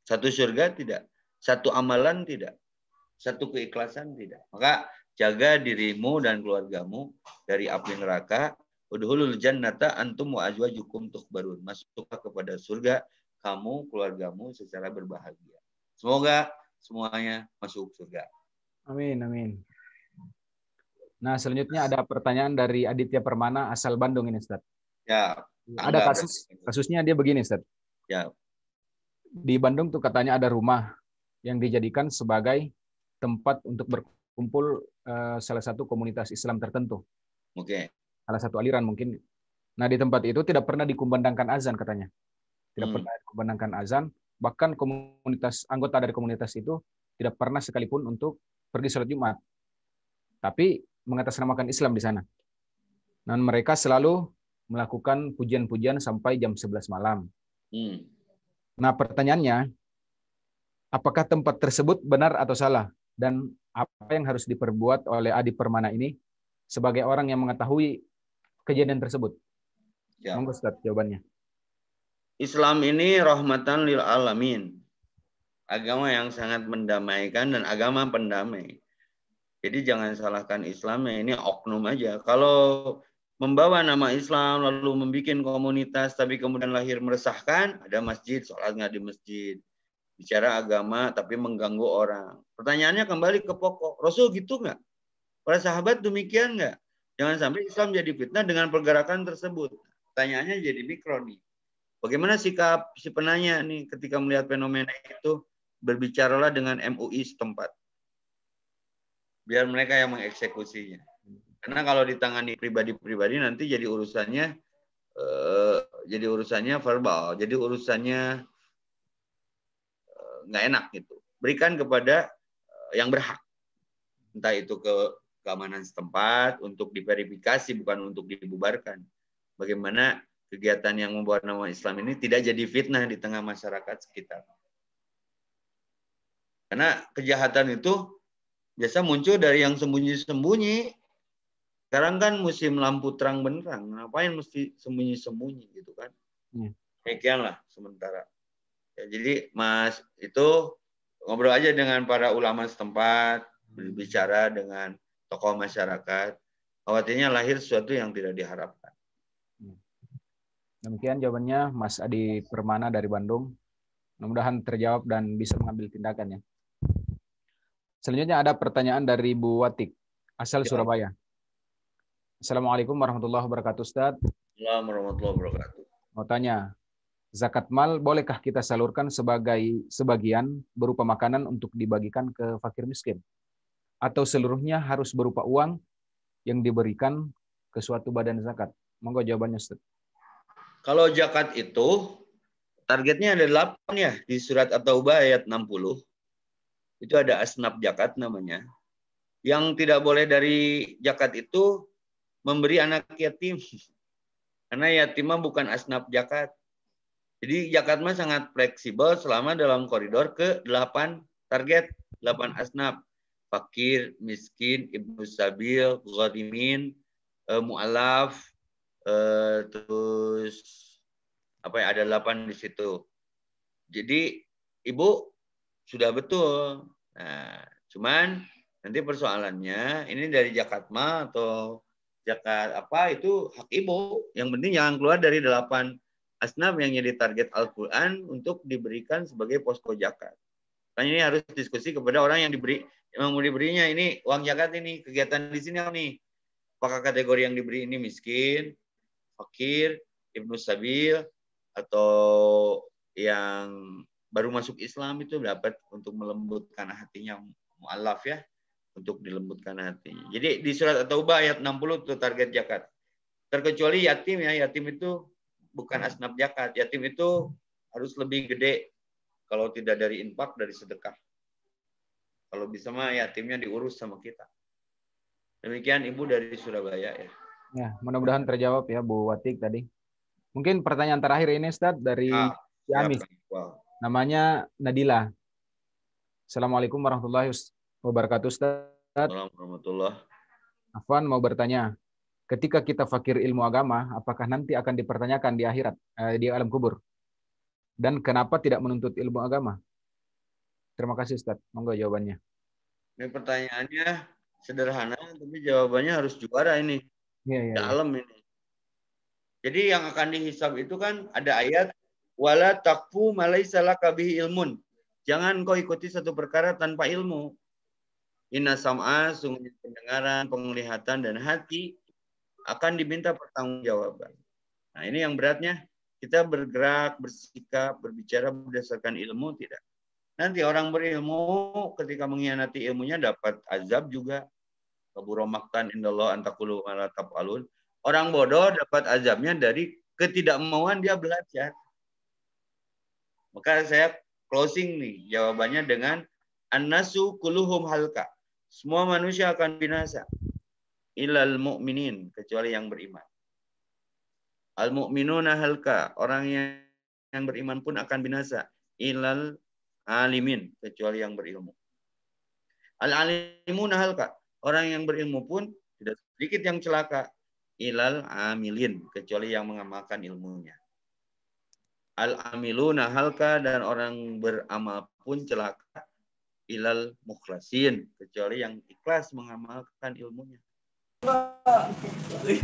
satu surga tidak, satu amalan tidak, satu keikhlasan tidak. Maka jaga dirimu dan keluargamu dari api neraka. Udhulul jannata antum wa azwajukum tukhbarun. Masuklah kepada surga kamu, keluargamu secara berbahagia. Semoga semuanya masuk surga. Amin, amin. Nah, selanjutnya ada pertanyaan dari Aditya Permana asal Bandung ini, Ustaz. Ya. Ada kasusnya dia begini, Ustaz. Ya. Di Bandung tuh katanya ada rumah yang dijadikan sebagai tempat untuk berkumpul salah satu komunitas Islam tertentu. Oke. Salah satu aliran mungkin. Nah, di tempat itu tidak pernah dikumandangkan azan katanya. Tidak pernah dikumandangkan azan. Bahkan anggota dari komunitas itu tidak pernah sekalipun untuk pergi sholat Jumat. Tapi mengatasnamakan Islam di sana. Dan mereka selalu melakukan pujian-pujian sampai jam 11 malam. Nah, pertanyaannya, apakah tempat tersebut benar atau salah? Dan apa yang harus diperbuat oleh Adi Permana ini sebagai orang yang mengetahui kejadian tersebut? Ya. Monggo Ustaz jawabannya. Islam ini rahmatan lil alamin. Agama yang sangat mendamaikan dan agama pendamai. Jadi jangan salahkan Islamnya, ini oknum aja. Kalau membawa nama Islam lalu membuat komunitas tapi kemudian lahir meresahkan, ada masjid, sholat nggak di masjid. Bicara agama tapi mengganggu orang. Pertanyaannya kembali ke pokok. Rasul gitu nggak? Para sahabat demikian nggak? Jangan sampai Islam jadi fitnah dengan pergerakan tersebut. Pertanyaannya jadi mikro nih. Bagaimana sikap si penanya nih ketika melihat fenomena itu? Berbicaralah dengan MUI setempat. Biar mereka yang mengeksekusinya. Karena kalau ditangani pribadi-pribadi nanti jadi urusannya verbal, jadi urusannya nggak enak gitu. Berikan kepada yang berhak. Entah itu ke keamanan setempat untuk diverifikasi, bukan untuk dibubarkan. Bagaimana kegiatan yang membawa nama Islam ini tidak jadi fitnah di tengah masyarakat sekitar. Karena kejahatan itu biasa muncul dari yang sembunyi-sembunyi. Sekarang kan musim lampu terang benderang. Ngapain mesti sembunyi-sembunyi gitu kan? Demikianlah sementara. Ya, jadi Mas itu ngobrol aja dengan para ulama setempat, berbicara dengan tokoh masyarakat. Khawatirnya lahir sesuatu yang tidak diharapkan. Demikian jawabannya Mas Adi Permana dari Bandung. Mudah-mudahan terjawab dan bisa mengambil tindakan ya. Selanjutnya ada pertanyaan dari Bu Watik, asal Surabaya. Assalamualaikum warahmatullahi wabarakatuh, Ustaz. Assalamualaikum warahmatullahi wabarakatuh. Mau tanya, zakat mal bolehkah kita salurkan sebagai sebagian berupa makanan untuk dibagikan ke fakir miskin? Atau seluruhnya harus berupa uang yang diberikan ke suatu badan zakat? Monggo jawabannya, Ustaz. Kalau zakat itu targetnya ada 8 ya di surat At-Taubah ayat 60. Itu ada asnaf zakat namanya. Yang tidak boleh dari zakat itu memberi anak yatim. Karena yatim mah bukan asnaf zakat. Jadi zakat mah sangat fleksibel selama dalam koridor ke 8 target, 8 asnaf. Fakir, miskin, ibnu sabil, gharimin, mu'alaf, terus apa ya, ada 8 di situ. Jadi ibu sudah betul. Nah, cuman nanti persoalannya ini dari zakat mal atau zakat apa itu hak ibu. Yang penting jangan keluar dari 8 asnaf yang jadi target Al-Quran untuk diberikan sebagai posko zakat. Makanya ini harus diskusi kepada orang yang mau diberinya ini uang zakat ini kegiatan di sini nih. Apakah kategori yang diberi ini miskin, fakir, ibnu sabil, atau yang baru masuk Islam itu dapat untuk melembutkan hatinya, mu'allaf ya, untuk dilembutkan hatinya. Jadi di surat At-Taubah ayat 60 itu target zakat. Terkecuali yatim ya, yatim itu bukan asnaf zakat. Yatim itu harus lebih gede kalau tidak dari infak, dari sedekah. Kalau bisa mah yatimnya diurus sama kita. Demikian Ibu dari Surabaya ya. Ya, mudah-mudahan terjawab ya Bu Watik tadi. Mungkin pertanyaan terakhir ini Ustadz dari Ciamis. Wow. Namanya Nadila. Assalamualaikum warahmatullahi wabarakatuh Ustadz. Warahmatullahi. Afwan mau bertanya, ketika kita fakir ilmu agama, apakah nanti akan dipertanyakan di akhirat, di alam kubur? Dan kenapa tidak menuntut ilmu agama? Terima kasih Ustadz. Monggo jawabannya. Ini pertanyaannya sederhana, tapi jawabannya harus juara ini. Iya. Dalam ini. Jadi yang akan dihisab itu kan ada ayat wala taqfu ma laysa laka bihi ilmun. Jangan kau ikuti satu perkara tanpa ilmu. Inna sam'a, sungguhnya pendengaran, penglihatan dan hati akan diminta pertanggungjawaban. Nah, ini yang beratnya, kita bergerak, bersikap, berbicara berdasarkan ilmu tidak. Nanti orang berilmu ketika mengkhianati ilmunya dapat azab juga. Kabura maqtan indallah antaqulu ma la taf'alun. Orang bodoh dapat azabnya dari ketidakmauan dia belajar. Maka saya closing nih jawabannya dengan annasu kulluhum halka. Semua manusia akan binasa. Ilal mu'minin, kecuali yang beriman. Al mu'minuna halka, orang yang beriman pun akan binasa. Ilal alimin, kecuali yang berilmu. Al alimuna halka, orang yang berilmu pun tidak sedikit yang celaka. Ilal amilin, kecuali yang mengamalkan ilmunya. Al-amiluna halka, dan orang beramal pun celaka. Ilal mukhlasin, kecuali yang ikhlas mengamalkan ilmunya.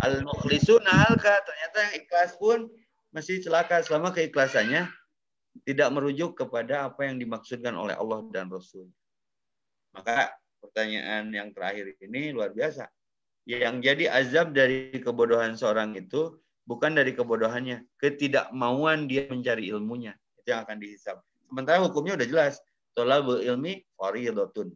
Al-mukhlisuna halka, ternyata yang ikhlas pun masih celaka selama keikhlasannya tidak merujuk kepada apa yang dimaksudkan oleh Allah dan Rasul. Maka pertanyaan yang terakhir ini luar biasa. Yang jadi azab dari kebodohan seorang itu bukan dari kebodohannya, ketidakmauan dia mencari ilmunya. Itu yang akan dihisab. Sementara hukumnya udah jelas. Thalabul ilmi fardhatun.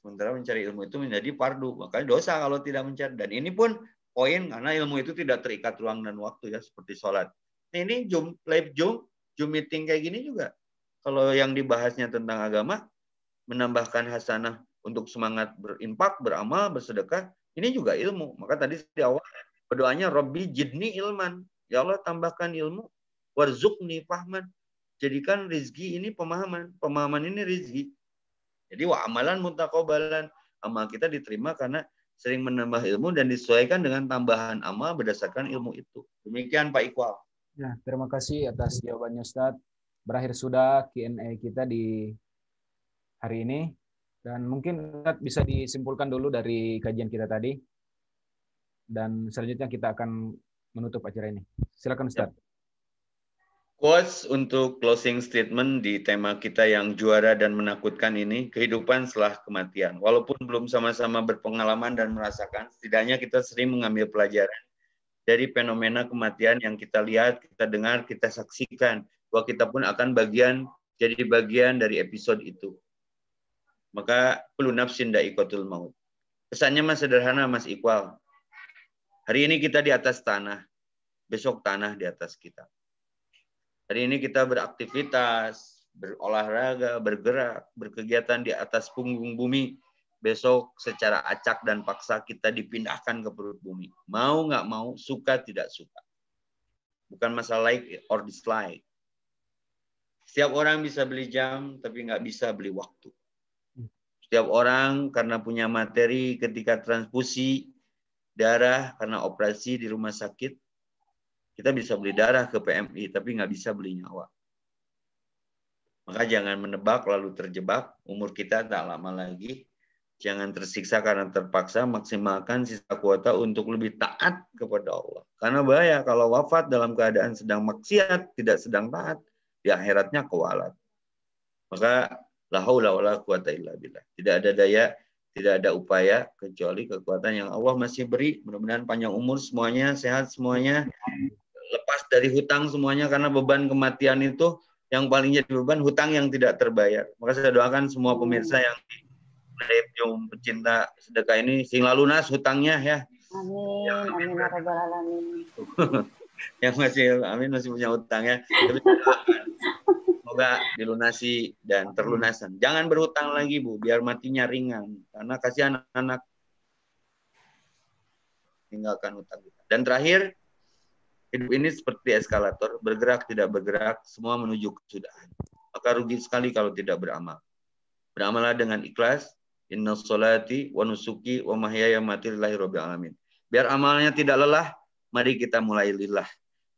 Sementara mencari ilmu itu menjadi fardu. Makanya dosa kalau tidak mencari. Dan ini pun poin karena ilmu itu tidak terikat ruang dan waktu ya, seperti sholat. Nah, ini live Zoom meeting kayak gini juga. Kalau yang dibahasnya tentang agama, menambahkan hasanah untuk semangat berinfak, beramal, bersedekah, ini juga ilmu. Maka tadi di awal berdoanya Rabbi jidni ilman. Ya Allah tambahkan ilmu. Warzuqni fahman. Jadikan rizki ini pemahaman. Pemahaman ini rizki. Jadi wa amalan mutaqabbalan. Amal kita diterima karena sering menambah ilmu dan disesuaikan dengan tambahan amal berdasarkan ilmu itu. Demikian Pak Iqbal. Ya, terima kasih atas jawabannya Ustadz. Berakhir sudah Q&A kita di hari ini. Dan mungkin Ustadz bisa disimpulkan dulu dari kajian kita tadi. Dan selanjutnya kita akan menutup acara ini. Silakan Ustadz. Quotes untuk closing statement di tema kita yang juara dan menakutkan ini, kehidupan setelah kematian. Walaupun belum sama-sama berpengalaman dan merasakan, setidaknya kita sering mengambil pelajaran dari fenomena kematian yang kita lihat, kita dengar, kita saksikan. Bahwa kita pun akan jadi bagian dari episode itu. Maka kullu nafsin dha'iqatul maut. Pesannya mas sederhana Mas Iqbal. Hari ini kita di atas tanah, besok tanah di atas kita. Hari ini kita beraktivitas, berolahraga, bergerak, berkegiatan di atas punggung bumi. Besok secara acak dan paksa kita dipindahkan ke perut bumi. Mau nggak mau, suka tidak suka. Bukan masalah like or dislike. Setiap orang bisa beli jam, tapi nggak bisa beli waktu. Setiap orang karena punya materi ketika transfusi darah, karena operasi di rumah sakit, kita bisa beli darah ke PMI, tapi nggak bisa beli nyawa. Maka jangan menebak lalu terjebak. Umur kita tak lama lagi. Jangan tersiksa karena terpaksa. Maksimalkan sisa kuota untuk lebih taat kepada Allah. Karena bahaya kalau wafat dalam keadaan sedang maksiat, tidak sedang taat, di akhiratnya kewalat. Maka la haula wala quwata illa billah. Tidak ada daya, tidak ada upaya kecuali kekuatan yang Allah masih beri. Mudah-mudahan panjang umur semuanya, sehat semuanya. Lepas lepas dari hutang semuanya, karena beban kematian itu yang paling jadi beban hutang yang tidak terbayar. Maka saya doakan semua pemirsa yang di Live pecinta sedekah ini sehingga lunas hutangnya ya. Amin, amin ya rabbal alamin. Yang masih punya hutangnya, tapi semoga dilunasi dan terlunasan. Jangan berhutang lagi Bu, biar matinya ringan. Karena kasihan anak-anak tinggalkan hutang kita. Dan terakhir, hidup ini seperti eskalator, bergerak tidak bergerak, semua menuju kesudahan. Maka rugi sekali kalau tidak beramal. Beramallah dengan ikhlas. Inna sholati wa nusuki wa mahyaya mati lillahi rabbil alamin. Biar amalnya tidak lelah, mari kita mulai lillah.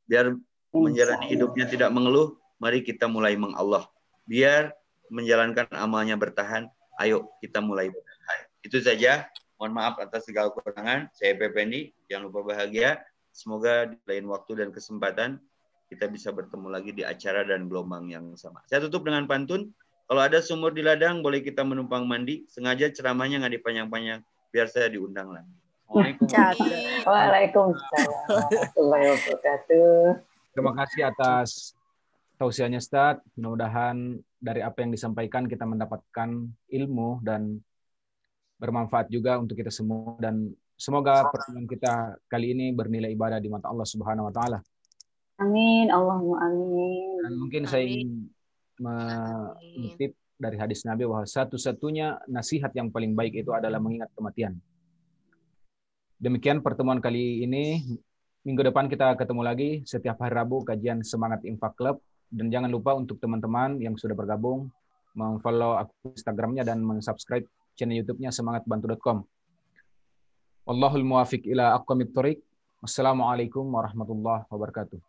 Biar menjalani hidupnya tidak mengeluh, mari kita mulai mengallah. Biar menjalankan amalnya bertahan, ayo kita mulai bertahan. Itu saja. Mohon maaf atas segala kekurangan. Saya Pependi, jangan lupa bahagia. Semoga di lain waktu dan kesempatan kita bisa bertemu lagi di acara dan gelombang yang sama. Saya tutup dengan pantun. Kalau ada sumur di ladang, boleh kita menumpang mandi. Sengaja ceramahnya nggak dipanjang-panjang, biar saya diundang lagi. Waalaikumsalam warahmatullahi wabarakatuh. Terima kasih atas tausiahnya Ustaz. Mudah-mudahan dari apa yang disampaikan kita mendapatkan ilmu dan bermanfaat juga untuk kita semua, dan semoga pertemuan kita kali ini bernilai ibadah di mata Allah Subhanahu wa taala. Amin, Allahumma amin. Dan mungkin saya ingin mengutip dari hadis Nabi bahwa satu-satunya nasihat yang paling baik itu adalah mengingat kematian. Demikian pertemuan kali ini. Minggu depan kita ketemu lagi setiap hari Rabu kajian Semangat Infak Club, dan jangan lupa untuk teman-teman yang sudah bergabung meng-follow akun Instagramnya dan meng-subscribe channel YouTube-nya semangatbantu.com. Wallahul muwafiq ila aqwamit thoriq. Wassalamualaikum warahmatullahi wabarakatuh.